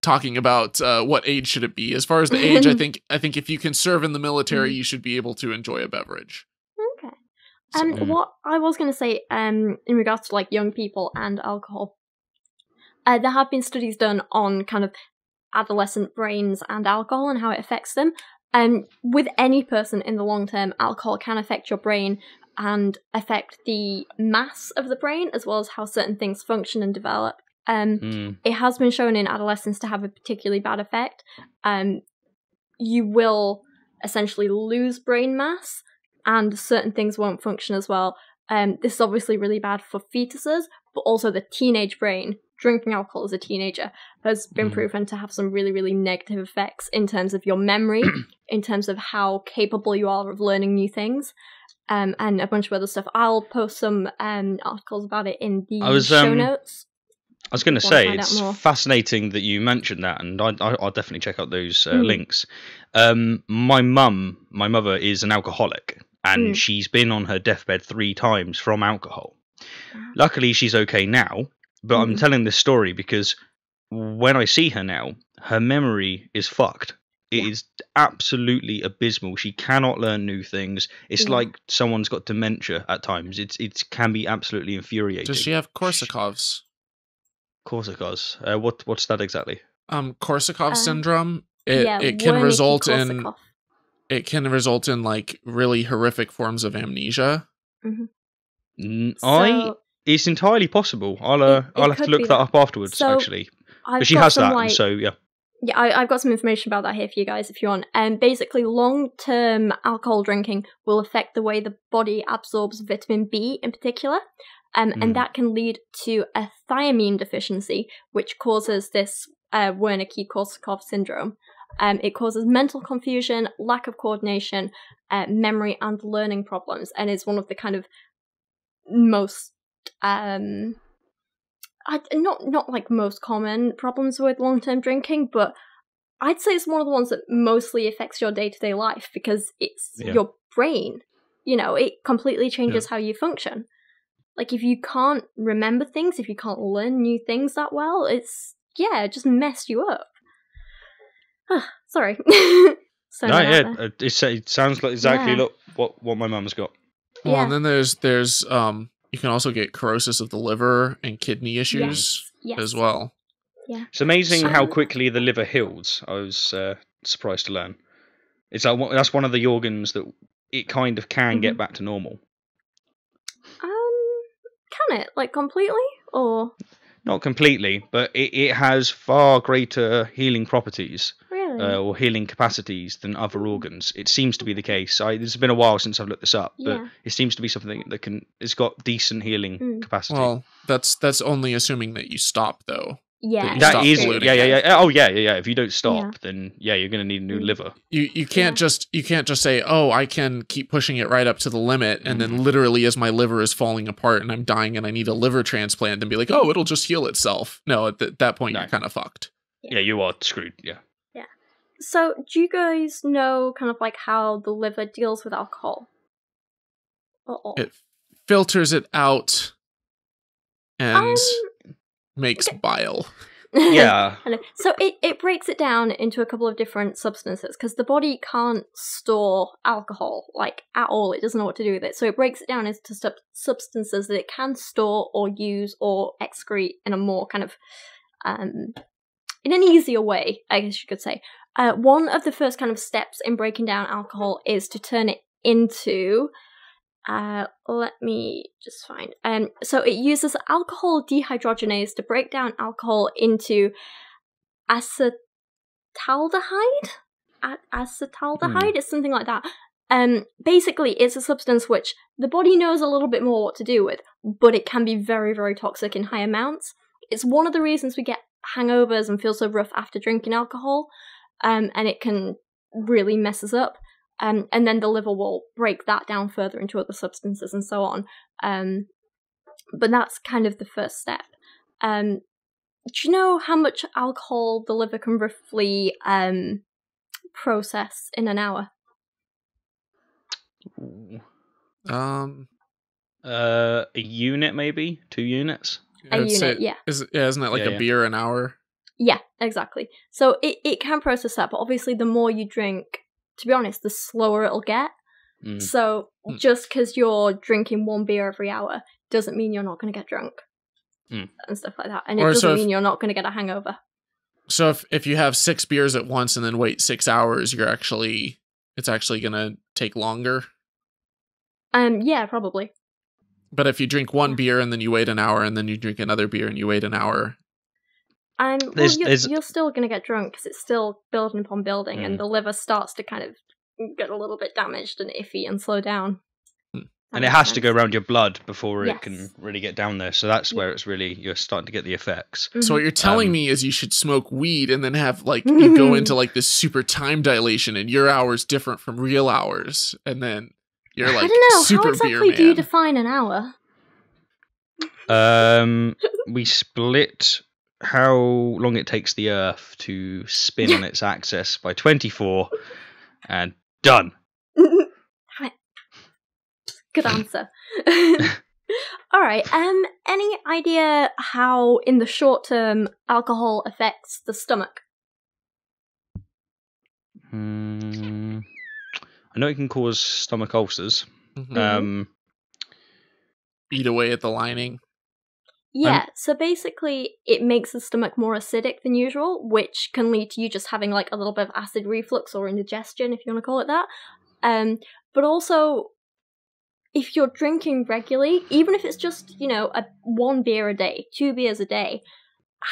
talking about what age should it be. As far as the age, I think if you can serve in the military, you should be able to enjoy a beverage. Okay. What I was going to say in regards to like young people and alcohol, there have been studies done on kind of adolescent brains and alcohol and how it affects them. With any person in the long term, alcohol can affect your brain and affect the mass of the brain, as well as how certain things function and develop. It has been shown in adolescents to have a particularly bad effect. You will essentially lose brain mass, and certain things won't function as well. This is obviously really bad for fetuses, but also the teenage brain. Drinking alcohol as a teenager has been proven to have some really, really negative effects in terms of your memory, in terms of how capable you are of learning new things, and a bunch of other stuff. I'll post some articles about it in the show notes. was going to say, it's fascinating that you mentioned that, and I'll definitely check out those links. My mother is an alcoholic, and she's been on her deathbed 3 times from alcohol. Luckily, she's okay now, but I'm telling this story because when I see her now, her memory is fucked. It is absolutely abysmal. She cannot learn new things. It's like someone's got dementia at times. It can be absolutely infuriating. Does she have Korsakov's? Korsakov's? What's that exactly? Korsakoff syndrome. It can result in like really horrific forms of amnesia. It's entirely possible. I'll have to look that up afterwards. Actually, but she has that, so yeah. Yeah, I've got some information about that here for you guys if you want. Basically, long-term alcohol drinking will affect the way the body absorbs vitamin B in particular, and that can lead to a thiamine deficiency, which causes this Wernicke-Korsakoff syndrome. It causes mental confusion, lack of coordination, memory and learning problems, and is one of the kind of most not like most common problems with long-term drinking, but I'd say it's one of the ones that mostly affects your day-to-day life because it's your brain. You know, it completely changes how you function. Like, if you can't remember things, if you can't learn new things that well, it just messed you up. Sorry. It sounds like exactly what my mum's got. Well, and then there's you can also get cirrhosis of the liver and kidney issues as well. Yeah, it's amazing how quickly the liver heals. I was surprised to learn. It's like that's one of the organs that it kind of can get back to normal. Can it, like, completely, or not completely, but it has far greater healing properties. Really? Or healing capacities than other organs. It seems to be the case. It's been a while since I've looked this up, but it seems to be something that it's got decent healing capacity. Well, that's only assuming that you stop, though. Yeah, that is. Yeah. Oh, yeah. If you don't stop, then you're going to need a new liver. You can't just say, oh, I can keep pushing it right up to the limit, and then literally as my liver is falling apart and I'm dying and I need a liver transplant, and be like, oh, it'll just heal itself. No, at that point you're kind of fucked. Yeah, you are screwed. Yeah. So, do you guys know kind of like how the liver deals with alcohol? It filters it out and makes bile. Yeah. So it breaks it down into a couple of different substances because the body can't store alcohol like at all. It doesn't know what to do with it. So it breaks it down into substances that it can store or use or excrete in a more kind of in an easier way, I guess you could say. One of the first kind of steps in breaking down alcohol is to turn it into, let me just find, so it uses alcohol dehydrogenase to break down alcohol into acetaldehyde? It's something like that. Basically, it's a substance which the body knows a little bit more what to do with, but it can be very, very toxic in high amounts. It's one of the reasons we get hangovers and feel so rough after drinking alcohol. And it can really mess us up. And then the liver will break that down further into other substances and so on. But that's kind of the first step. Do you know how much alcohol the liver can roughly process in an hour? A unit, maybe 2 units. A unit, yeah. Isn't it like a beer an hour? Yeah, exactly. So it can process that, but obviously the more you drink, to be honest, the slower it'll get. So just because you're drinking 1 beer every hour doesn't mean you're not going to get drunk and stuff like that. And it doesn't mean you're not going to get a hangover. So if you have 6 beers at once and then wait 6 hours, it's actually going to take longer? Yeah, probably. But if you drink 1 beer and then you wait an hour and then you drink another beer and you wait an hour... you're still going to get drunk because it's still building upon building and the liver starts to kind of get a little bit damaged and iffy and slow down. And it has to go around your blood before it can really get down there. So that's where it's really, you're starting to get the effects. So what you're telling me is you should smoke weed and then have like, you go into like this super time dilation and your hour's different from real hours. And then you're like, I don't know, super how exactly beer man. do you define an hour? We split how long it takes the Earth to spin on its axis by 24, and done. Good answer. All right. Any idea how, in the short term, alcohol affects the stomach? I know it can cause stomach ulcers. Eat away at the lining. Yeah, so basically it makes the stomach more acidic than usual, which can lead to you just having like a little bit of acid reflux or indigestion, if you want to call it that. But also, if you're drinking regularly, even if it's just, you know, one beer a day, 2 beers a day,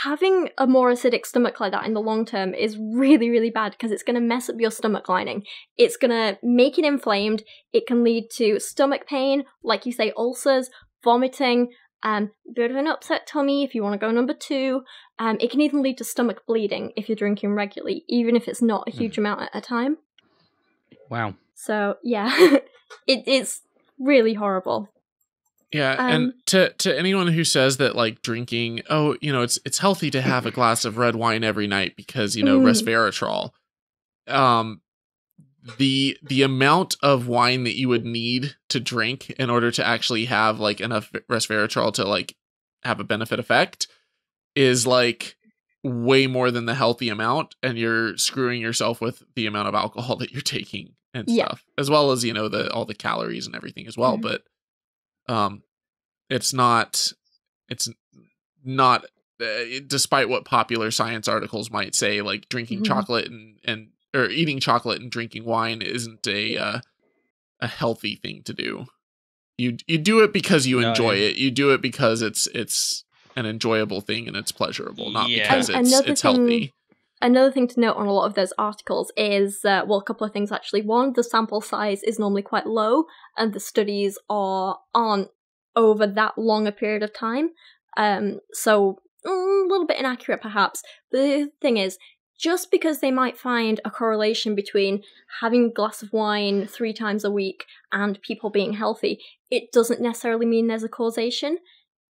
having a more acidic stomach like that in the long term is really, really bad because it's going to mess up your stomach lining. It's going to make it inflamed. It can lead to stomach pain, like you say, ulcers, vomiting, bit of an upset tummy if you want to go number 2. It can even lead to stomach bleeding if you're drinking regularly, even if it's not a huge amount at a time. Wow. So, yeah, it's really horrible. Yeah, and to anyone who says that like drinking, oh, you know, it's healthy to have a glass of red wine every night because, you know, resveratrol. The amount of wine that you would need to drink in order to actually have like enough resveratrol to like have a benefit effect is like way more than the healthy amount, and you're screwing yourself with the amount of alcohol that you're taking and stuff, as well as, you know, all the calories and everything as well. But it's not despite what popular science articles might say, like drinking chocolate and or eating chocolate and drinking wine isn't a healthy thing to do. You do it because you enjoy it. You do it because it's an enjoyable thing and it's pleasurable, not because it's healthy. Another thing to note on a lot of those articles is, a couple of things actually. One, the sample size is normally quite low, and the studies aren't over that long a period of time. So a little bit inaccurate perhaps. But the thing is, just because they might find a correlation between having a glass of wine 3 times a week and people being healthy, it doesn't necessarily mean there's a causation.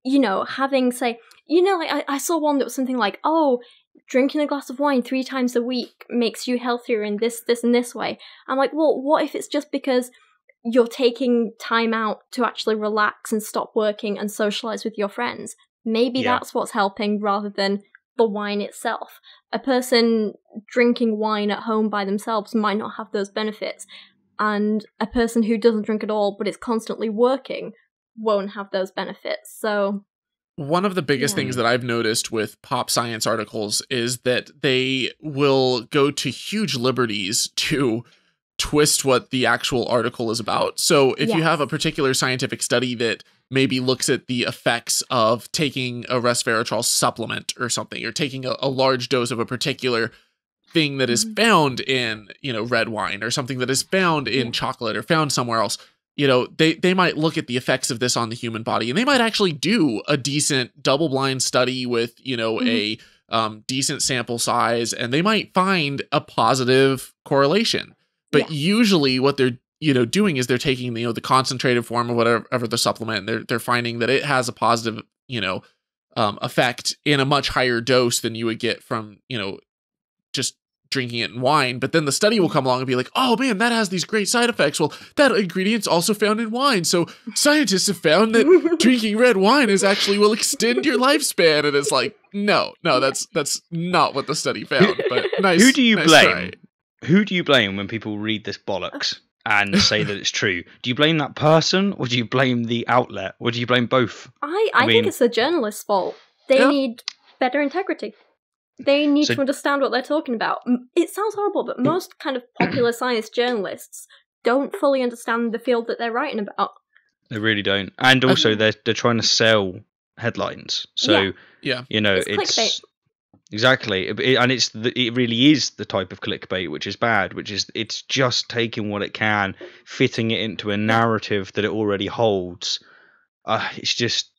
You know, having, say, you know, like I saw one that was something like, oh, drinking a glass of wine 3 times a week makes you healthier in this, and this way. I'm like, well, what if it's just because you're taking time out to actually relax and stop working and socialize with your friends? Maybe that's what's helping rather than the wine itself. A person drinking wine at home by themselves might not have those benefits, and a person who doesn't drink at all but is constantly working won't have those benefits. So one of the biggest things that I've noticed with pop science articles is that they will go to huge liberties to twist what the actual article is about. So if you have a particular scientific study that maybe looks at the effects of taking a resveratrol supplement or something, or taking a large dose of a particular thing that is found in, you know, red wine, or something that is found in chocolate or found somewhere else, you know, they might look at the effects of this on the human body, and they might actually do a decent double-blind study with, you know, a decent sample size, and they might find a positive correlation. But usually what they're, you know, doing is they're taking, you know, the concentrated form of whatever the supplement, and they're finding that it has a positive, you know, effect in a much higher dose than you would get from, you know, just drinking it in wine. But then the study will come along and be like, oh man, that has these great side effects. Well, that ingredient's also found in wine. So scientists have found that drinking red wine is actually will extend your lifespan. And it's like, no, that's not what the study found. But nice. Who do you blame? Try. Who do you blame when people read this bollocks and say that it's true? Do you blame that person, or do you blame the outlet, or do you blame both? I think it's the journalist's fault. They need better integrity. They need to understand what they're talking about. It sounds horrible, but most kind of popular science journalists don't fully understand the field that they're writing about. They really don't. And also, they're trying to sell headlines. So, you know, it's clickbait. Exactly. And it really is the type of clickbait which is bad, which is it's just taking what it can, fitting it into a narrative that it already holds. It's just...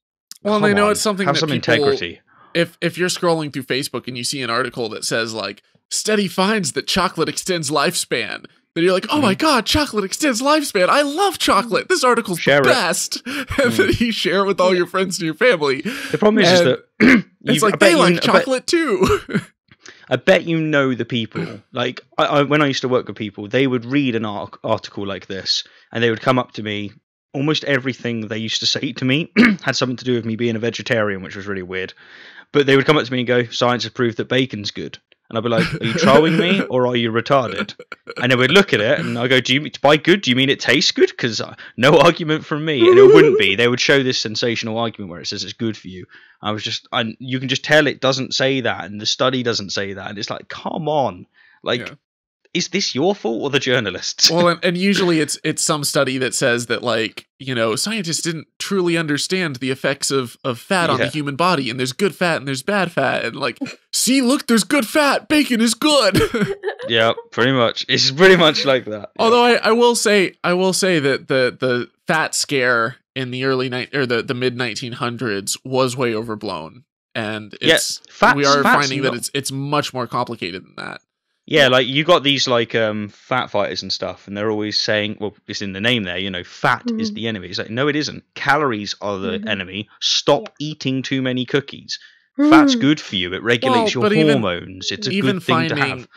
Well, they know it's something have that some people, integrity. If you're scrolling through Facebook and you see an article that says like, study finds that chocolate extends lifespan, then you're like, oh my god, chocolate extends lifespan. I love chocolate. This article's Share the it. best. And then you share it with all your friends and your family. The problem is that it's like they like chocolate too. I bet you know the people. Like when I used to work with people, they would read an article like this, and they would come up to me. Almost everything they used to say to me had something to do with me being a vegetarian, which was really weird. But they would come up to me and go, "Science has proved that bacon's good." And I'd be like, "Are you trolling me, or are you retarded?" And they would look at it, and I go, by good, do you mean it tastes good? Because no argument from me. And it wouldn't be. They would show this sensational argument where it says it's good for you. I was just, you can just tell it doesn't say that, and the study doesn't say that. And it's like, come on. Like, is this your fault or the journalists? Well, and usually it's some study that says that, like, you know, scientists didn't truly understand the effects of fat on the human body, and there's good fat and there's bad fat, and like, see, look, there's good fat, bacon is good. Yeah, pretty much. It's pretty much like that. Although I will say that the fat scare in the the mid 1900s was way overblown, and we are finding that it's much more complicated than that. Yeah, like you got these like fat fighters and stuff, and they're always saying, well, it's in the name there, you know, fat is the enemy. It's like, no, it isn't. Calories are the enemy. Stop eating too many cookies. Fat's good for you. It regulates your hormones. It's a good thing to have.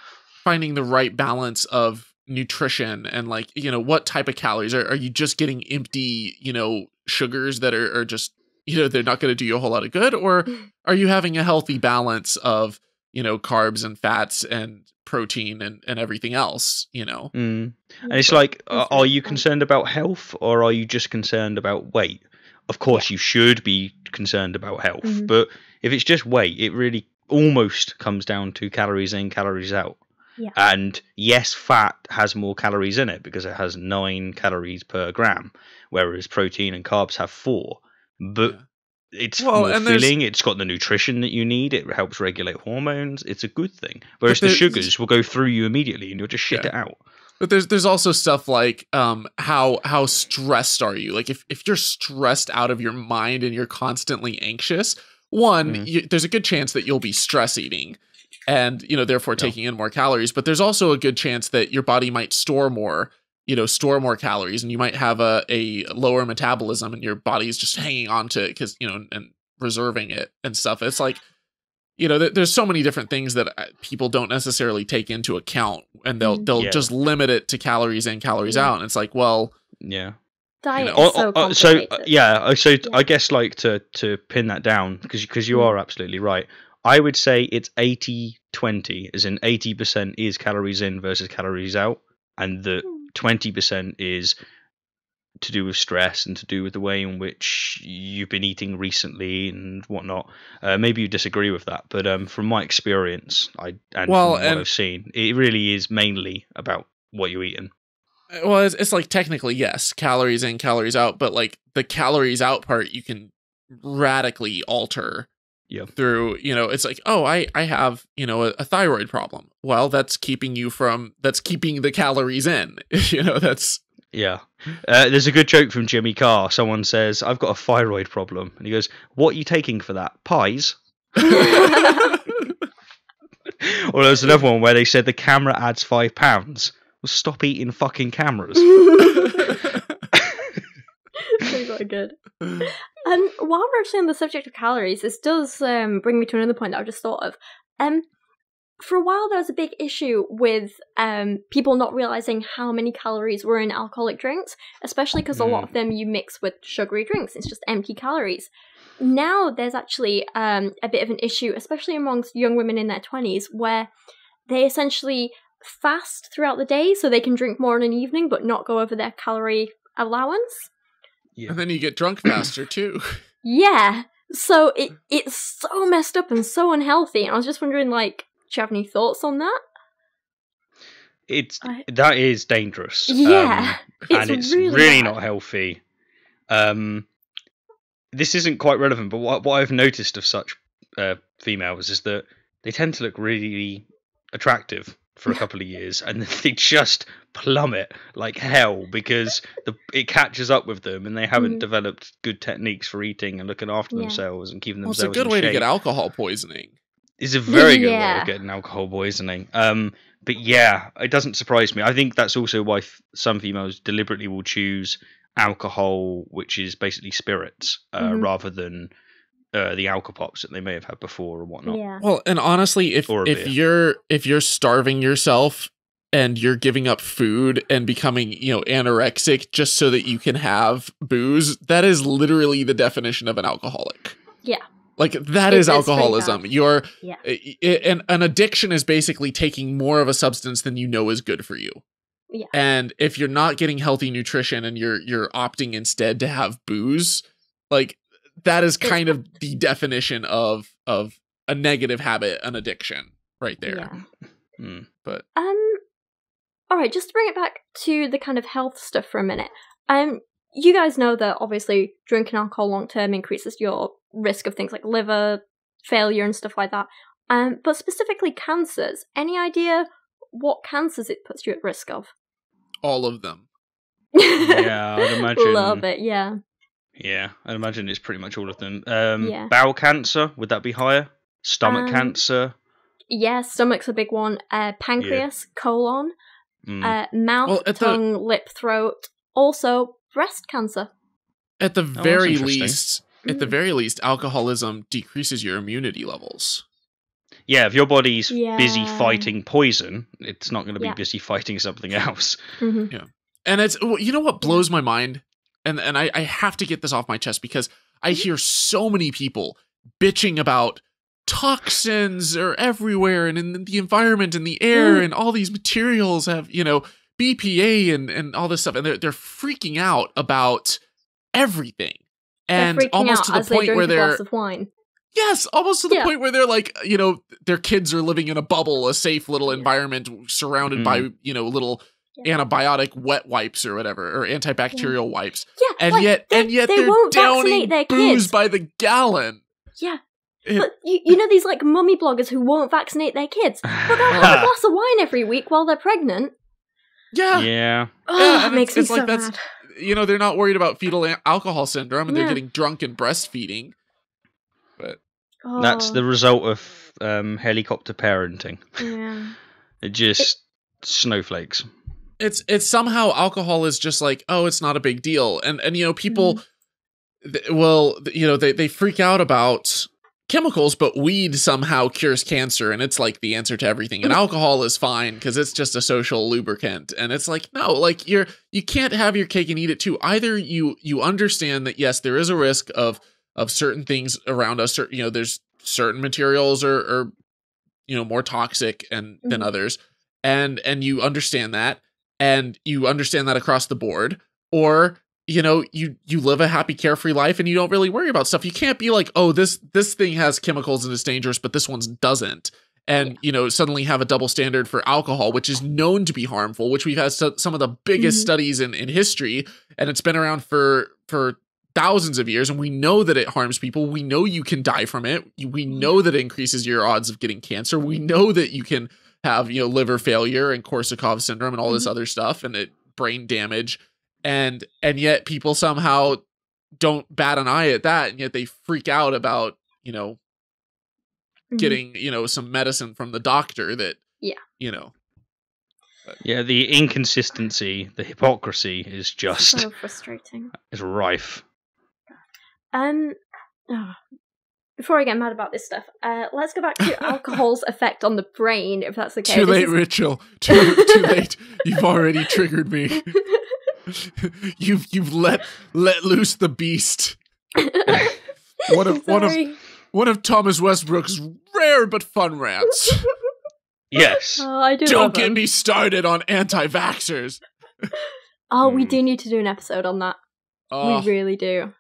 Finding the right balance of nutrition and, like, you know, what type of calories are you just getting empty, you know, sugars that are just, you know, they're not going to do you a whole lot of good, or are you having a healthy balance of, you know, carbs and fats and protein and everything else, you know? And it's like, are you concerned about health, or are you just concerned about weight? Of course, you should be concerned about health, but if it's just weight, it really almost comes down to calories in, calories out. Yeah. And yes, fat has more calories in it because it has 9 calories per gram, whereas protein and carbs have 4. But it's more filling. It's got the nutrition that you need. It helps regulate hormones. It's a good thing. Whereas the sugars will go through you immediately, and you'll just shit it out. But there's also stuff like how stressed are you? Like if you're stressed out of your mind and you're constantly anxious, there's a good chance that you'll be stress eating, and, you know, therefore taking in more calories. But there's also a good chance that your body might store more calories, and you might have a lower metabolism, and your body is just hanging on to it because, you know, and reserving it and stuff. It's like, you know, there's so many different things that people don't necessarily take into account, and they'll just limit it to calories in, calories out. And it's like, well, diet is so complicated. So I guess, like, to pin that down, because you are absolutely right. I would say it's 80-20, as in 80% is calories in versus calories out, and the 20% is to do with stress and to do with the way in which you've been eating recently and whatnot. Maybe you disagree with that, but from my experience, from what I've seen, it really is mainly about what you're eating. Well, it's like, technically, yes, calories in, calories out, but like the calories out part, you can radically alter through, you know, it's like, oh, I have, you know, a thyroid problem. Well, that's keeping the calories in, you know, that's. Yeah. There's a good joke from Jimmy Carr. Someone says, I've got a thyroid problem. And he goes, what are you taking for that? Pies? Or there's another one where they said the camera adds £5. Well, stop eating fucking cameras. That's quite good. And while we're actually on the subject of calories, this does bring me to another point that I just thought of. For a while, there was a big issue with people not realizing how many calories were in alcoholic drinks, especially because a lot of them you mix with sugary drinks. It's just empty calories. Now there's actually a bit of an issue, especially amongst young women in their 20s, where they essentially fast throughout the day so they can drink more in an evening but not go over their calorie allowance. Yeah. And then you get drunk faster too. Yeah. So it's so messed up and so unhealthy. And I was just wondering, like, do you have any thoughts on that? That is dangerous. Yeah. And it's really not healthy. This isn't quite relevant, but what I've noticed of such females is that they tend to look really attractive for a couple of years, and then they just plummet like hell because it catches up with them, and they haven't developed good techniques for eating and looking after themselves and keeping themselves. It's a good way to get alcohol poisoning. It's a very good way of getting alcohol poisoning. But yeah, it doesn't surprise me. I think that's also why some females deliberately will choose alcohol, which is basically spirits, rather than the alcopops that they may have had before or whatnot. Yeah. Well, and honestly, if you're starving yourself and you're giving up food and becoming, anorexic just so that you can have booze, that is literally the definition of an alcoholic. Yeah. Like that is alcoholism. And an addiction is basically taking more of a substance than you know is good for you. Yeah. And if you're not getting healthy nutrition and you're opting instead to have booze, like that is kind of the definition of a negative habit, an addiction right there. Yeah. But all right, just to bring it back to the kind of health stuff for a minute. You guys know that obviously drinking alcohol long term increases your risk of things like liver failure and stuff like that. But specifically cancers. Any idea what cancers it puts you at risk of? All of them. Yeah, I'd imagine. Love it, yeah. Yeah, I'd imagine it's pretty much all of them. Bowel cancer, would that be higher? Stomach cancer? Yeah, stomach's a big one. Pancreas, colon, mouth, tongue, lip, throat. Also, breast cancer. At the very least, alcoholism decreases your immunity levels. Yeah, if your body's busy fighting poison, it's not going to be busy fighting something else. Mm-hmm. Yeah, and it's what blows my mind, and I have to get this off my chest because I hear so many people bitching about toxins are everywhere and in the environment and the air and all these materials have BPA and all this stuff, and they're freaking out about everything, and almost to the point where they're almost to the point where they're like, their kids are living in a bubble, a safe little environment surrounded by little antibiotic wet wipes or whatever, or antibacterial wipes. Yeah, and yet they're downing booze by the gallon. Yeah. But you know these like mummy bloggers who won't vaccinate their kids, but they'll have a glass of wine every week while they're pregnant. Yeah. Oh, it makes me so mad. They're not worried about fetal alcohol syndrome, and they're getting drunk and breastfeeding. But that's the result of helicopter parenting. Yeah. Just snowflakes. It's somehow alcohol is just like, oh, it's not a big deal, and people, they freak out about chemicals, but weed somehow cures cancer, and it's like the answer to everything. And alcohol is fine because it's just a social lubricant. And it's like, no, like you can't have your cake and eat it too. Either you understand that yes, there is a risk of certain things around us. There's certain materials are more toxic than others, and you understand that, and you understand that across the board, or you live a happy, carefree life and you don't really worry about stuff. You can't be like, oh, this thing has chemicals and it's dangerous, but this one doesn't. And, suddenly have a double standard for alcohol, which is known to be harmful, which we've had some of the biggest studies in history. And it's been around for thousands of years. And we know that it harms people. We know you can die from it. We know that it increases your odds of getting cancer. We know that you can have, liver failure and Korsakoff syndrome and all this other stuff and brain damage. And yet people somehow don't bat an eye at that, and yet they freak out about, getting, some medicine from the doctor that, But. Yeah, the inconsistency, the hypocrisy is just so frustrating. It's rife. Before I get mad about this stuff, let's go back to alcohol's effect on the brain, if that's okay. Too late, Rachel. Too late. You've already triggered me. You've let loose the beast. One of Thomas Westbrook's rare but fun rants. Yes. Oh, I do. Don't get me started on anti-vaxxers. Oh, we do need to do an episode on that. We really do.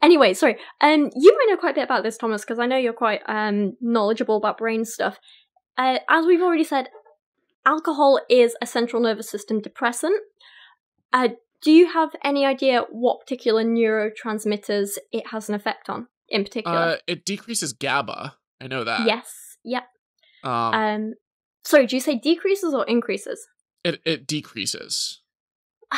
Anyway, sorry. You might know quite a bit about this, Thomas, because I know you're quite knowledgeable about brain stuff. As we've already said, alcohol is a central nervous system depressant. Do you have any idea what particular neurotransmitters it has an effect on, in particular? It decreases GABA. I know that. Yes. Yep. Sorry, do you say decreases or increases? It decreases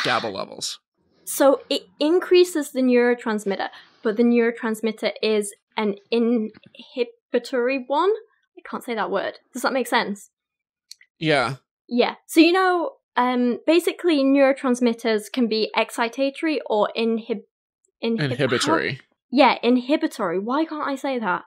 GABA levels. So it increases the neurotransmitter, but the neurotransmitter is an inhibitory one. I can't say that word. Does that make sense? Yeah. Yeah. So, you know, basically neurotransmitters can be excitatory or Inhibitory. Yeah, inhibitory. Why can't I say that?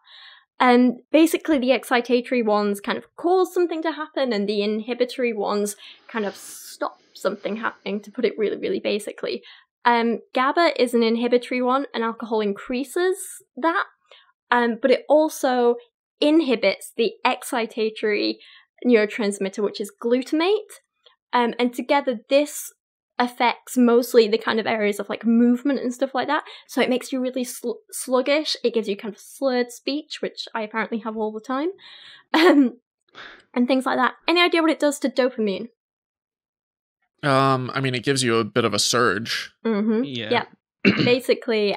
Basically, the excitatory ones kind of cause something to happen, and the inhibitory ones kind of stop something happening, to put it really, really basically. GABA is an inhibitory one, and alcohol increases that, but it also inhibits the excitatory neurotransmitter, which is glutamate, and together this affects mostly the kind of areas of like movement and stuff like that. So it makes you really sluggish. It gives you kind of slurred speech, which I apparently have all the time, and things like that. Any idea what it does to dopamine? I mean, it gives you a bit of a surge. Yeah. Basically,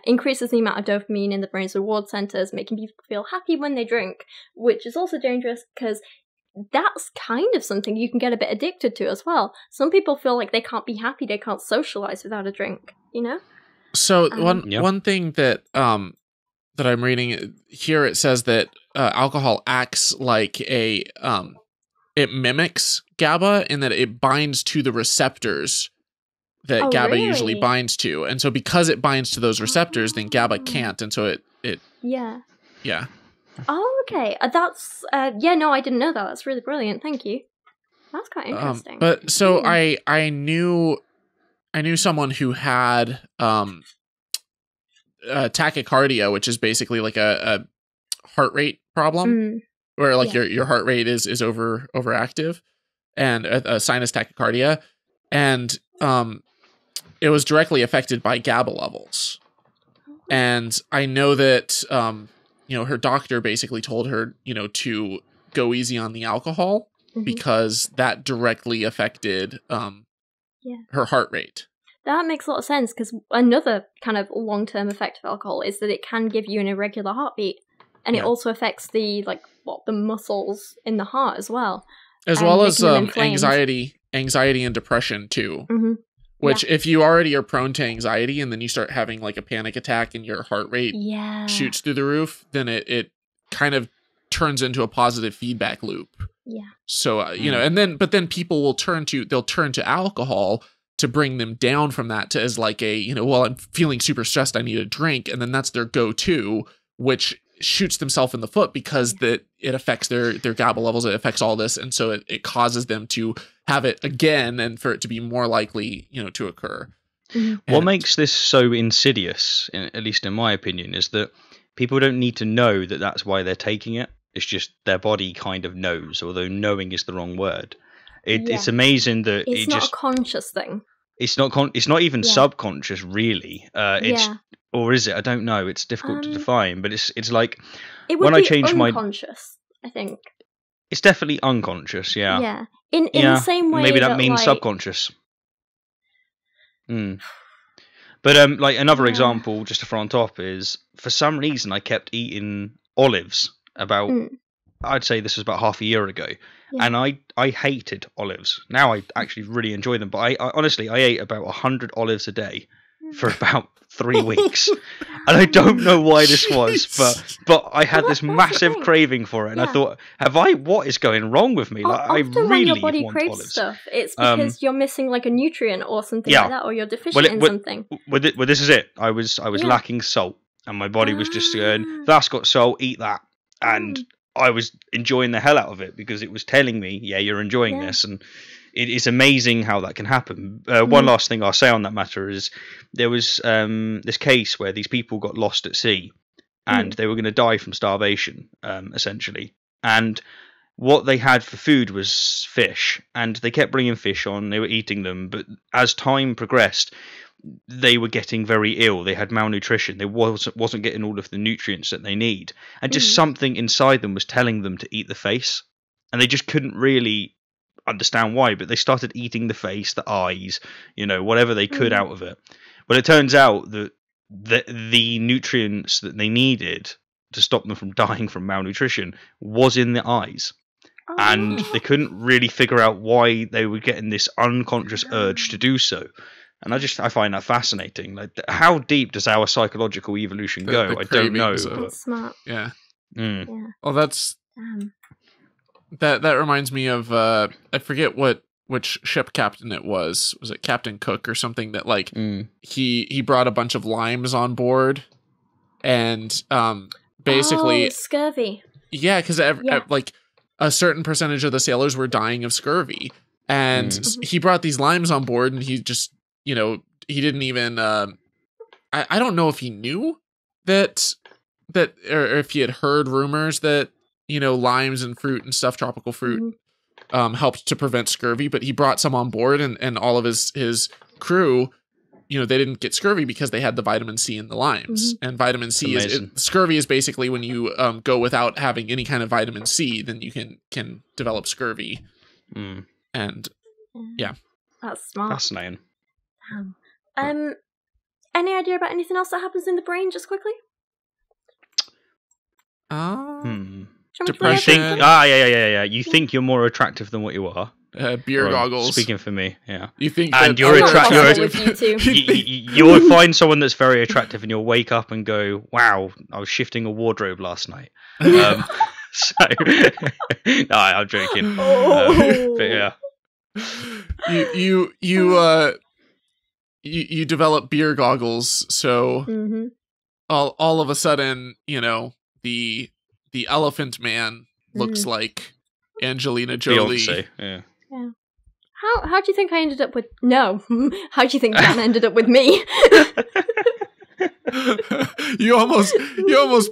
increases the amount of dopamine in the brain's reward centers, making people feel happy when they drink, which is also dangerous because that's kind of something you can get a bit addicted to as well. Some people feel like they can't be happy, they can't socialize without a drink, you know? So one thing that that I'm reading here, it says that alcohol acts like a it mimics GABA in that it binds to the receptors that GABA usually binds to, and so because it binds to those receptors, then GABA can't, and so it yeah. Oh, okay. That's no, I didn't know that. That's really brilliant. Thank you. That's quite interesting. But so I knew someone who had tachycardia, which is basically like a heart rate problem, where like your heart rate is overactive, and a sinus tachycardia, and it was directly affected by GABA levels. And I know that her doctor basically told her, to go easy on the alcohol because that directly affected her heart rate. That makes a lot of sense, because another kind of long-term effect of alcohol is that it can give you an irregular heartbeat, and it also affects the muscles in the heart as well. As well as anxiety and depression too. Which, if you already are prone to anxiety and then you start having like a panic attack and your heart rate shoots through the roof, then it kind of turns into a positive feedback loop. Yeah. So, but then people will turn to alcohol to bring them down from that as like I'm feeling super stressed, I need a drink. And then that's their go-to, which shoots themselves in the foot because it affects their GABA levels, it affects all this, and so it causes them to have it again and for it to be more likely to occur. What makes this so insidious, at least in my opinion, is that people don't need to know that that's why they're taking it. It's just their body kind of knows, although knowing is the wrong word. It's amazing that it's not a conscious thing. It's not even subconscious, really. Or is it? I don't know. It's difficult to define, but it's like it would when be I change unconscious, I think. It's definitely unconscious, yeah. Yeah. In the same way maybe that means subconscious. But like another example just to throw on top is, for some reason I kept eating olives about I'd say this was about half a year ago. And I hated olives. Now I actually really enjoy them, but I honestly ate about 100 olives a day for about 3 weeks, and I don't know why this was, but I had this massive craving for it, and I thought, what is going wrong with me? Like, I really when your body want craves olives. Stuff, it's because you're missing like a nutrient or something like that, or you're deficient in something. Well, this is it. I was lacking salt, and my body was just going, that's got salt, eat that, and I was enjoying the hell out of it because it was telling me, you're enjoying this, and it is amazing how that can happen. One last thing I'll say on that matter is there was this case where these people got lost at sea and they were going to die from starvation, essentially. And what they had for food was fish, and they kept bringing fish on. They were eating them, but as time progressed, they were getting very ill. They had malnutrition. They wasn't getting all of the nutrients that they need, and just something inside them was telling them to eat the face, and they just couldn't really understand why, but they started eating the face, the eyes, whatever they could out of it. Well, it turns out that the nutrients that they needed to stop them from dying from malnutrition was in the eyes. And they couldn't really figure out why they were getting this unconscious urge to do so. And I find that fascinating. Like, how deep does our psychological evolution go? I don't know. That's smart. Yeah. Yeah. Well, that's That reminds me of I forget which ship captain it was. Was it Captain Cook or something that like he brought a bunch of limes on board, and basically scurvy. Yeah, because like a certain percentage of the sailors were dying of scurvy, and he brought these limes on board, and he just he didn't even I don't know if he knew that or if he had heard rumors that limes and fruit and stuff, tropical fruit, helped to prevent scurvy, but he brought some on board, and all of his crew, they didn't get scurvy because they had the vitamin C in the limes. And vitamin C scurvy is basically when you go without having any kind of vitamin C, then you can develop scurvy. And yeah, that's smart. Fascinating. Any idea about anything else that happens in the brain, just quickly? Depression. Yeah. You think you're more attractive than what you are. Beer goggles. Speaking for me, yeah. You think, and you're attractive. You'll find someone that's very attractive, and you'll wake up and go, "Wow, I was shifting a wardrobe last night." No, I'm joking. But yeah, you develop beer goggles, so all of a sudden, the elephant man looks like Angelina Jolie. Beyonce, yeah. How do you think I ended up with... No. How do you think Dan ended up with me? You almost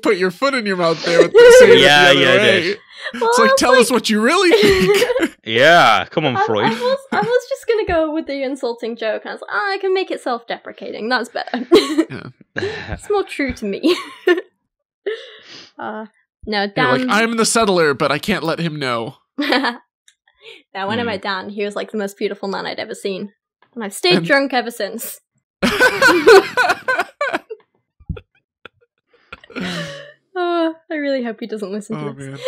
put your foot in your mouth there with the saying it the other way. Well, it's like, tell us what you really think. Yeah, come on, Freud. I was just going to go with the insulting joke, and I was like, I can make it self-deprecating. That's better. It's more true to me. No, Dan... You're like, I'm the settler, but I can't let him know. Now, when I met Dan, he was like the most beautiful man I'd ever seen. And I've stayed drunk ever since. Oh, I really hope he doesn't listen to this.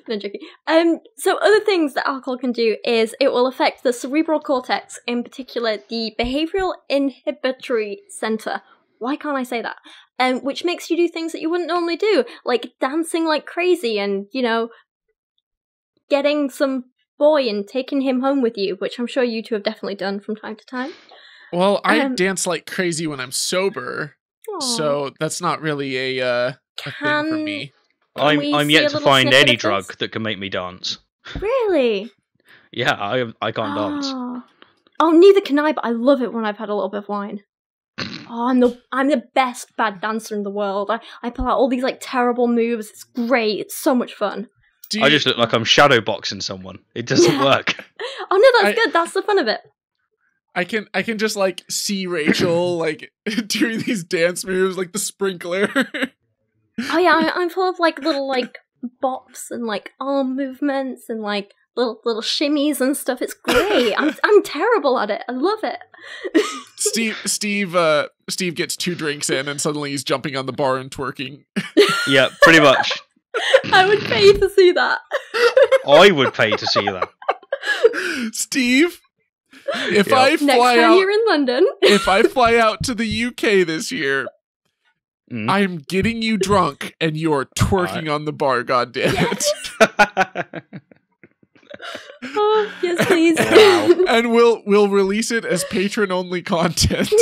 No, joking. So other things that alcohol can do is it will affect the cerebral cortex, in particular the behavioral inhibitory center. Why can't I say that? Which makes you do things that you wouldn't normally do, like dancing like crazy and, getting some boy and taking him home with you, which I'm sure you two have definitely done from time to time. Well, I dance like crazy when I'm sober, so that's not really a thing for me. I'm yet to find any drug that can make me dance. Really? Yeah, I can't dance. Oh, neither can I, but I love it when I've had a little bit of wine. Oh, I'm the best bad dancer in the world. I pull out all these like terrible moves. It's great. It's so much fun. I just look like I'm shadowboxing someone. It doesn't work. Oh no, that's good. That's the fun of it. I can just like see Rachel like doing these dance moves like the sprinkler. Oh yeah, I'm full of like little like bops and like arm movements and like little shimmies and stuff. It's great. I'm terrible at it. I love it. Steve gets 2 drinks in and suddenly he's jumping on the bar and twerking. Yeah, pretty much. I would pay to see that. I would pay to see that. Steve, if I fly next time out, you're in London, if I fly out to the UK this year, I'm getting you drunk and you're twerking on the bar. God damn it! Oh yes, please. Wow. And we'll release it as patron only content.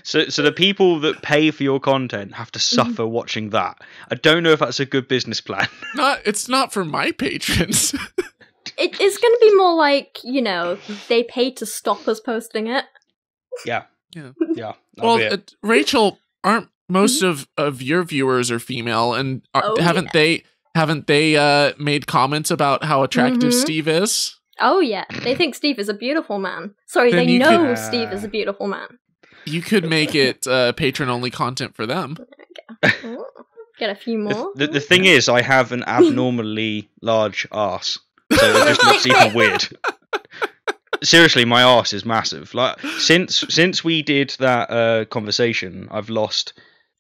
So the people that pay for your content have to suffer watching that. I don't know if that's a good business plan. It's not for my patrons. It's going to be more like, they pay to stop us posting it. Yeah. Well, Rachel, aren't most of your viewers are female, and haven't they made comments about how attractive Steve is? Oh yeah, they think Steve is a beautiful man. Sorry, Then they know Steve is a beautiful man. You could make it patron-only content for them. Get a few more. The thing is, I have an abnormally large arse, so it just looks even weird. Seriously, my arse is massive. Like since we did that conversation, I've lost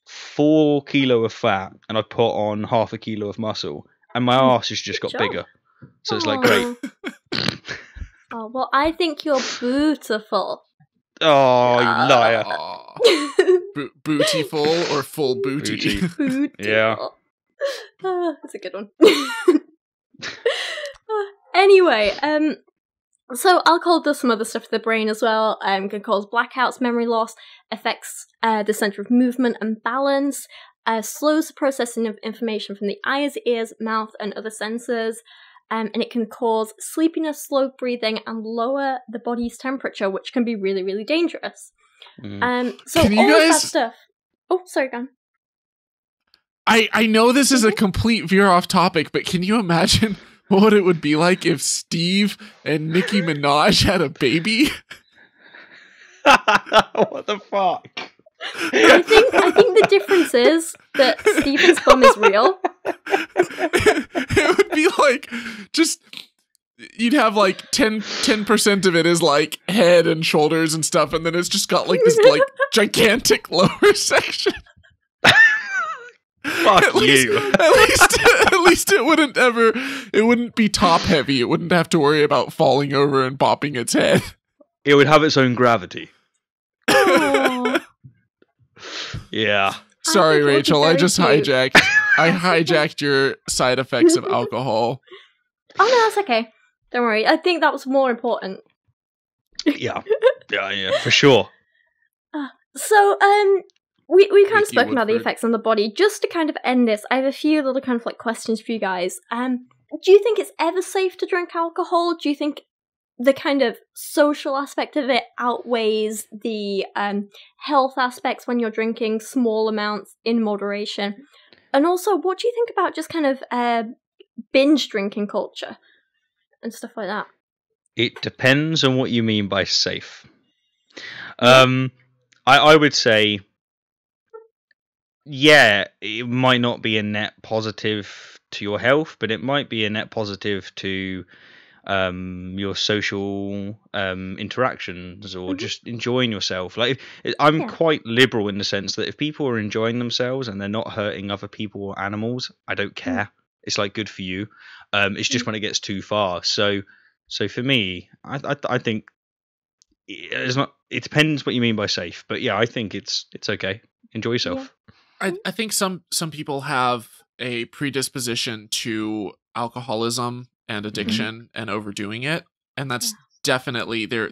4 kilo of fat, and I've put on 0.5 kilo of muscle, and my arse has just got bigger. So it's like great. Oh well, I think you're beautiful. Oh, you liar. Bootyful or full booty? Yeah. That's a good one. Anyway, so alcohol does some other stuff to the brain as well. Can cause blackouts, memory loss, affects the center of movement and balance, slows the processing of information from the eyes, ears, mouth, and other senses. And it can cause sleepiness, slow breathing, and lower the body's temperature, which can be really, really dangerous. So Can you all of that guys- stuff. Oh, sorry, Gan. I know this is a complete veer off topic, but can you imagine what it would be like if Steve and Nicki Minaj had a baby? What the fuck? I think the difference is that Stephen's bum is real. It would be like just you'd have like 10% of it is like head and shoulders and stuff, and then it's just got like this like gigantic lower section. Fuck At you. least it wouldn't be top heavy. It wouldn't have to worry about falling over and bopping its head. It would have its own gravity. Yeah. Sorry, it would be Rachel. I very just cute. hijacked your side effects of alcohol. Oh no, that's okay. Don't worry. I think that was more important. Yeah, for sure. So, we kind of Nikki spoken about the Woodford. effects on the body. Just to kind of end this, I have a few little kind of like questions for you guys. Do you think it's ever safe to drink alcohol? Do you think the kind of social aspect of it outweighs the health aspects when you're drinking small amounts in moderation? And also, what do you think about just kind of binge drinking culture and stuff like that? It depends on what you mean by safe. I would say, yeah, it might not be a net positive to your health, but it might be a net positive to your social interactions or just enjoying yourself. Like I'm quite liberal in the sense that if people are enjoying themselves and they're not hurting other people or animals, I don't care. It's like good for you. It's just when it gets too far. So for me, I think it's not. It depends what you mean by safe, but yeah, I think it's okay. Enjoy yourself. I think some people have a predisposition to alcoholism and addiction and overdoing it, and that's definitely there.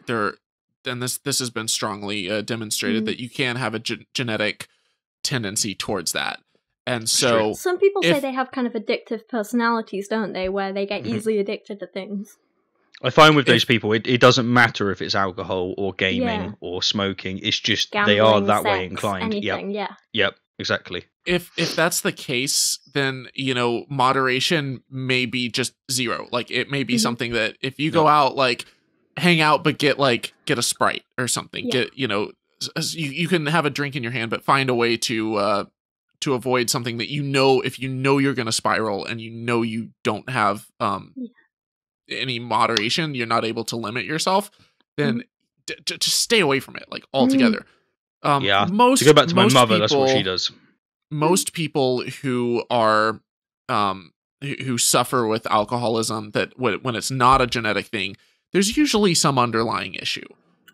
And this has been strongly demonstrated that you can have a genetic tendency towards that. And so some people say they have kind of addictive personalities, don't they, where they get easily addicted to things. I find with those people, it doesn't matter if it's alcohol or gaming or smoking. It's just Gambling, they are that way sex, inclined. anything, Yep, exactly. If that's the case, then moderation may be just zero. Like it may be something that if you go out, like hang out, but get a Sprite or something. Get you can have a drink in your hand, but find a way to avoid something that if you're going to spiral and you don't have any moderation, you're not able to limit yourself, then just stay away from it altogether. To go back to my mother, that's what she does. Most people who are who suffer with alcoholism, that when it's not a genetic thing, there's usually some underlying issue.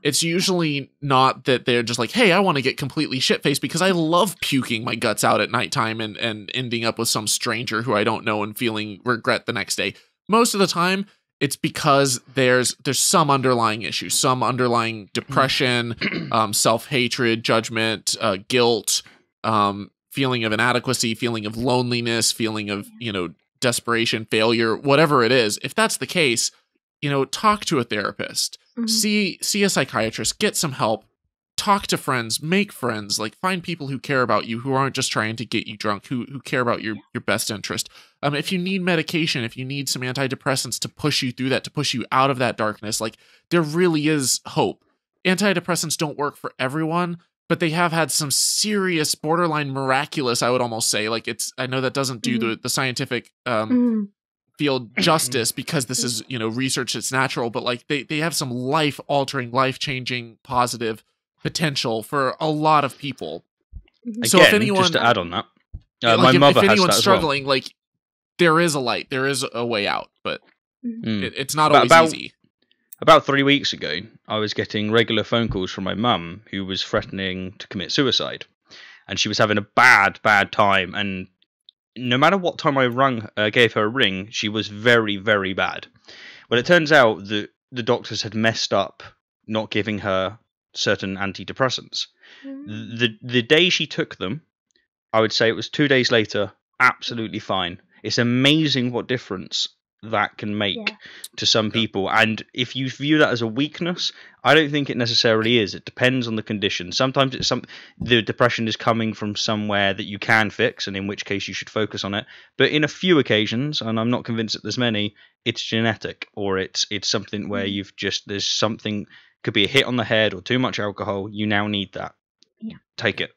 It's usually not that they're just like, hey, I want to get completely shit-faced because I love puking my guts out at nighttime and ending up with some stranger who I don't know and feeling regret the next day. Most of the time, it's because there's some underlying issue, some underlying depression, self-hatred, judgment, guilt, feeling of inadequacy, feeling of loneliness, feeling of, desperation, failure, whatever it is. If that's the case, talk to a therapist, see a psychiatrist, get some help, talk to friends, make friends, find people who care about you, who aren't just trying to get you drunk, who care about your best interest. If you need medication, if you need some antidepressants to push you through that, to push you out of that darkness, there really is hope. Antidepressants don't work for everyone, but they have had some serious, borderline miraculous, I would almost say. I know that doesn't do the scientific field justice because this is, research that's natural, but they have some life-altering, life-changing, positive potential for a lot of people. Again, so if anyone, just to add on that, my mother if has anyone's that struggling, as well. There is a light, there is a way out, but it's not always easy. About 3 weeks ago, I was getting regular phone calls from my mum who was threatening to commit suicide. And she was having a bad time. And no matter what time I gave her a ring, she was very, very bad. Well, it turns out that the doctors had messed up not giving her certain antidepressants. The day she took them, I would say it was 2 days later, absolutely fine. It's amazing what difference that can make to some people. And if you view that as a weakness, I don't think it necessarily is. It depends on the condition. Sometimes the depression is coming from somewhere that you can fix, and in which case you should focus on it. But in a few occasions, and I'm not convinced that there's many, it's genetic, or it's something where there's something, could be a hit on the head or too much alcohol. You now need that. Yeah. Take it.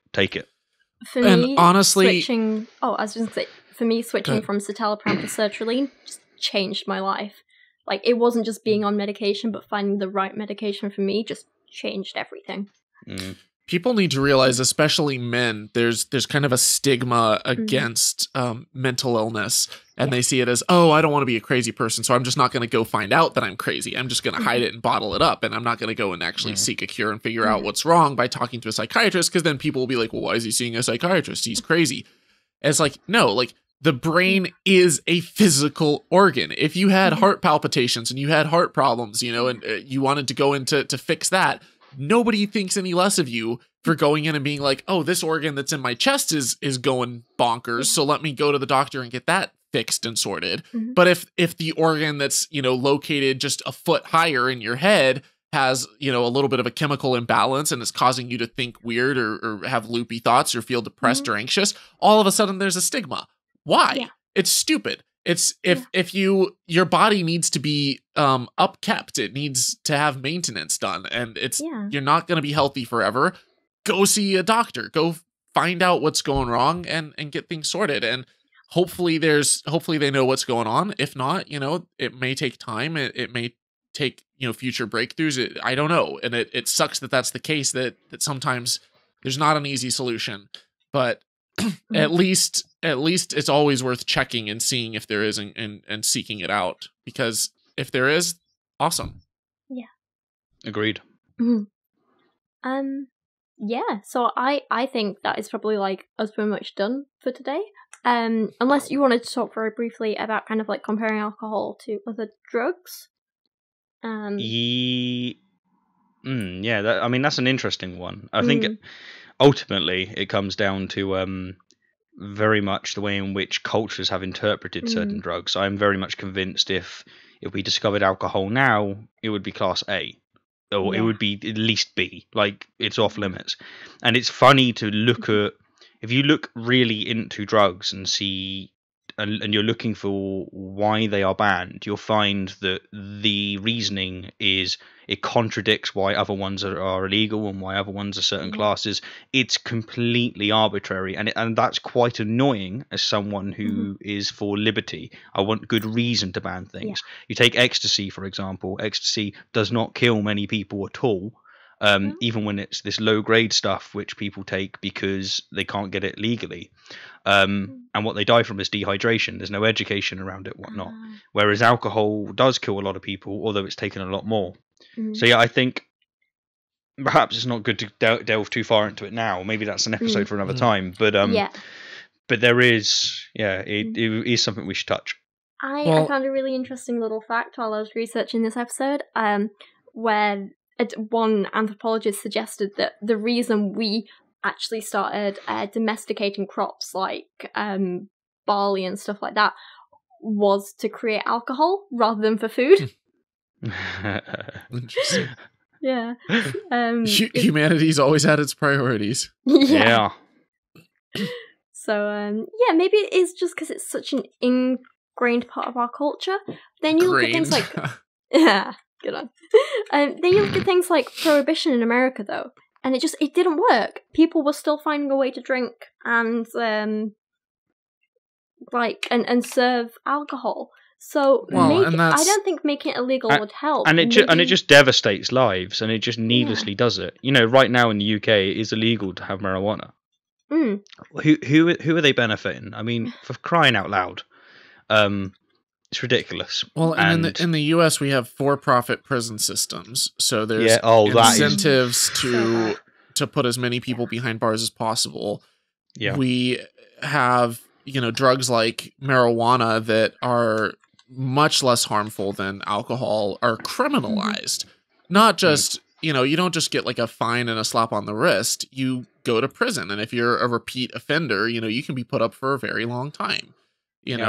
For me, honestly, switching from citalopram to sertraline just changed my life. Like, it wasn't just being on medication, but finding the right medication for me just changed everything. People need to realize, especially men, there's kind of a stigma against mental illness, and they see it as, oh, I don't want to be a crazy person, so I'm just not going to go find out that I'm crazy. I'm just going to hide it and bottle it up, and I'm not going to go and actually seek a cure and figure out what's wrong by talking to a psychiatrist, because then people will be like, well, why is he seeing a psychiatrist? He's crazy. And it's like, no, like, the brain is a physical organ. If you had heart palpitations and you had heart problems, you know, and you wanted to go in to fix that, nobody thinks any less of you for going in and being like, oh, this organ that's in my chest is going bonkers, so let me go to the doctor and get that fixed and sorted. But if the organ that's, you know, located just a foot higher in your head has, you know, a little bit of a chemical imbalance and is causing you to think weird or have loopy thoughts or feel depressed or anxious, all of a sudden there's a stigma. Why? Yeah. It's stupid. It's if your body needs to be upkept, it needs to have maintenance done, and you're not going to be healthy forever. Go see a doctor. Go find out what's going wrong and get things sorted. And hopefully they know what's going on. If not, you know, it may take time. It may take, you know, future breakthroughs. I don't know. And it sucks that that's the case, that sometimes there's not an easy solution, but at least it's always worth checking and seeing if there is and seeking it out, because if there is, awesome. Yeah. Agreed. Yeah, so I think that is probably like us pretty much done for today. Unless you wanted to talk very briefly about kind of like comparing alcohol to other drugs. I mean, that's an interesting one. I think ultimately it comes down to very much the way in which cultures have interpreted certain drugs. I'm very much convinced if we discovered alcohol now, it would be class A. Or it would be at least B. Like, it's off limits. And it's funny to look at, if you look really into drugs and see, and you're looking for why they are banned, you'll find that the reasoning is it contradicts why other ones are illegal and why other ones are certain classes. It's completely arbitrary, and that's quite annoying as someone who is for liberty. I want good reason to ban things. You take ecstasy, for example. Ecstasy does not kill many people at all. Even when it's this low-grade stuff which people take because they can't get it legally. And what they die from is dehydration. There's no education around it, whatnot. Whereas alcohol does kill a lot of people, although it's taken a lot more. So yeah, I think perhaps it's not good to delve too far into it now. Maybe that's an episode for another time. But but there is, it is something we should touch. I found a really interesting little fact while I was researching this episode, where one anthropologist suggested that the reason we actually started domesticating crops like barley and stuff like that was to create alcohol rather than for food. Interesting. Yeah. Humanity's always had its priorities. Yeah. So, maybe it is just because it's such an ingrained part of our culture. Then you look at things like... Yeah, good on. Then you look at things like Prohibition in America, though, and it didn't work. People were still finding a way to drink and serve alcohol. So I don't think making it illegal would help. And it just devastates lives, and it just needlessly does it. You know, right now in the UK, it is illegal to have marijuana. Who are they benefiting? I mean, for crying out loud, it's ridiculous. Well, and in the US, we have for-profit prison systems, so there's incentives to put as many people behind bars as possible. Yeah, we have drugs like marijuana that are much less harmful than alcohol are criminalized. Not just, you don't just get like a fine and a slap on the wrist. You go to prison. And if you're a repeat offender, you can be put up for a very long time.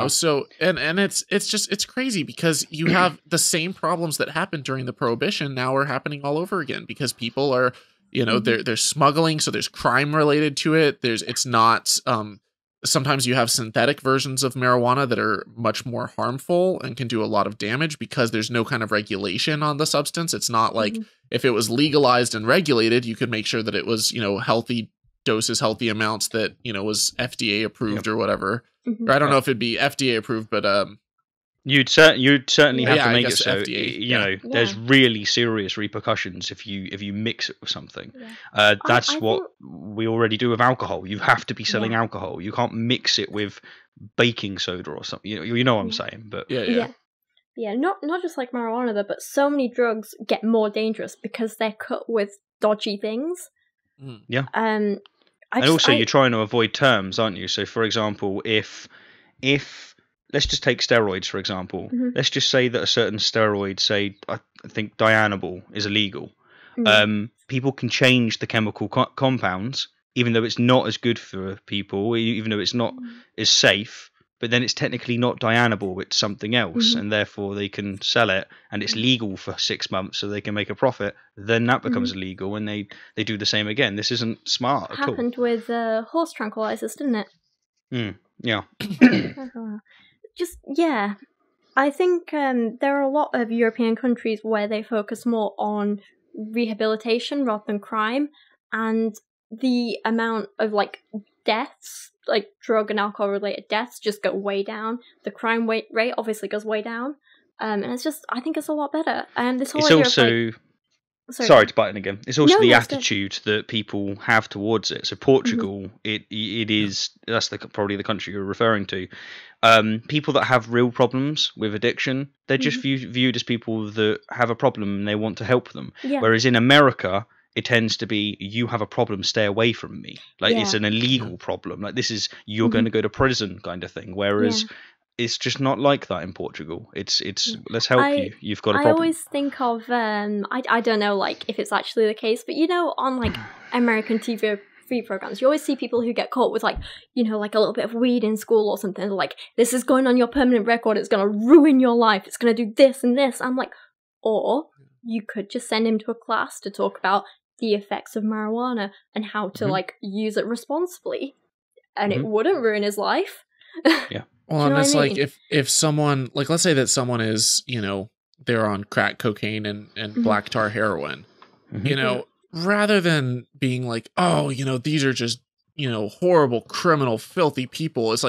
So and it's crazy because you have the same problems that happened during the Prohibition now are happening all over again because people are, they're smuggling. So there's crime related to it. It's not, sometimes you have synthetic versions of marijuana that are much more harmful and can do a lot of damage because there's no kind of regulation on the substance. It's not like if it was legalized and regulated, you could make sure that it was, healthy doses, healthy amounts that, was FDA approved or whatever. Or I don't know if it'd be FDA approved, but you'd certainly have to make it so FDA, there's really serious repercussions if you mix it with something. That's what we already do with alcohol. You have to be selling alcohol. You can't mix it with baking soda or something. You know what I'm saying? But not just like marijuana though, but so many drugs get more dangerous because they're cut with dodgy things. And also you're trying to avoid terms, aren't you? So for example, if let's just take steroids, for example. Let's just say that a certain steroid, say, I think Dianabol, is illegal. People can change the chemical compounds, even though it's not as good for people, even though it's not as safe, but then it's technically not Dianabol, it's something else, and therefore they can sell it, and it's legal for 6 months so they can make a profit. Then that becomes illegal, and they do the same again. This isn't smart at all. Happened with horse tranquilizers, didn't it? Yeah. I think there are a lot of European countries where they focus more on rehabilitation rather than crime, and the amount of deaths, like drug and alcohol related deaths, just go way down. The crime rate obviously goes way down, and I think it's a lot better. This whole it's idea also sorry to butt in again. It's also the attitude that people have towards it. So Portugal, it is, that's probably the country you're referring to. People that have real problems with addiction, they're just viewed as people that have a problem and they want to help them. Whereas in America, it tends to be, you have a problem, stay away from me. It's an illegal problem. This is, you're going to go to prison kind of thing. Whereas it's just not like that in Portugal. It's let's help you. You've got a problem. I always think of I don't know if it's actually the case, but on American TV programs, you always see people who get caught with a little bit of weed in school or something. This is going on your permanent record. It's going to ruin your life. It's going to do this and this. I'm like, or you could just send him to a class to talk about the effects of marijuana and how to use it responsibly, and it wouldn't ruin his life. Well, and it's if someone, let's say that someone is, they're on crack cocaine and black tar heroin, rather than being these are just, horrible, criminal, filthy people. It's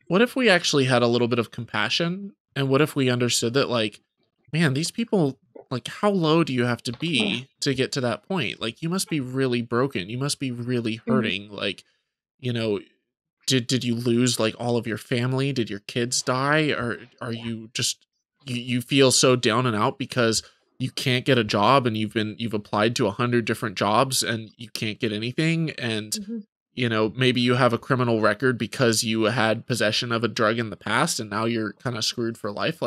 what if we actually had a little bit of compassion? And what if we understood that, man, these people, how low do you have to be to get to that point? You must be really broken. You must be really hurting. Did you lose all of your family? Did your kids die? Or are you just, you feel so down and out because you can't get a job and you've applied to 100 different jobs and you can't get anything. And, maybe you have a criminal record because you had possession of a drug in the past and now you're kind of screwed for life.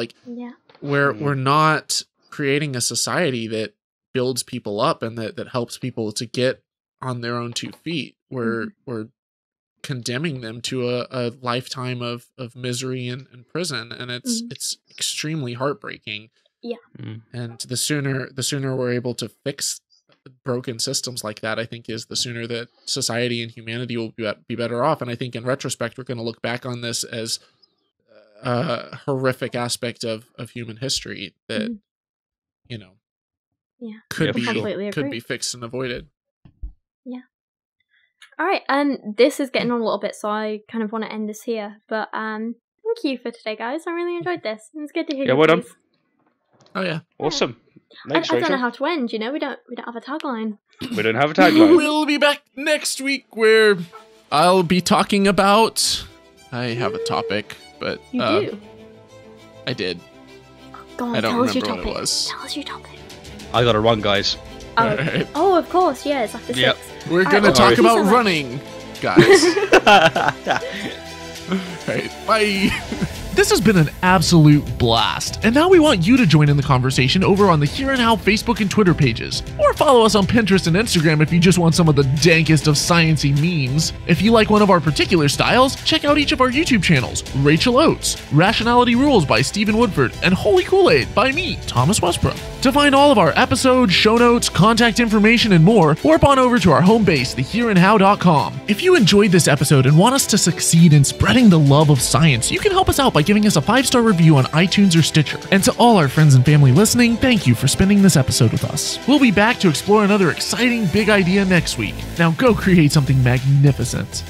We're not creating a society that builds people up and that helps people to get on their own 2 feet. We're condemning them to a lifetime of misery and prison, and it's extremely heartbreaking. And the sooner we're able to fix broken systems like that, I think is the sooner that society and humanity will be better off. And I think in retrospect we're going to look back on this as a horrific aspect of human history that could be fixed and avoided. All right, this is getting on a little bit, so I kind of want to end this here. But thank you for today, guys. I really enjoyed this. It's good to hear. Yeah, well done. Oh yeah, awesome. Thanks, I don't know how to end. We don't have a tagline. We don't have a tagline. We'll be back next week where I'll be talking about. I have a topic, but you do. I did. Oh, God, I don't tell us remember your what topic. it was. Tell us your topic. I gotta run, guys. Oh, right. Oh, of course, yeah, it's after 6. We're gonna talk about running, guys. Right. Bye. This has been an absolute blast, and now we want you to join in the conversation over on the Here and How Facebook and Twitter pages, or follow us on Pinterest and Instagram if you just want some of the dankest of sciencey memes. If you like one of our particular styles, check out each of our YouTube channels: Rachel Oates, Rationality Rules by Stephen Woodford, and Holy Kool-Aid by me, Thomas Westbrook. To find all of our episodes, show notes, contact information, and more, warp on over to our home base, thehereandhow.com. If you enjoyed this episode and want us to succeed in spreading the love of science, you can help us out by giving us a 5-star review on iTunes or Stitcher. And to all our friends and family listening, thank you for spending this episode with us. We'll be back to explore another exciting big idea next week. Now go create something magnificent.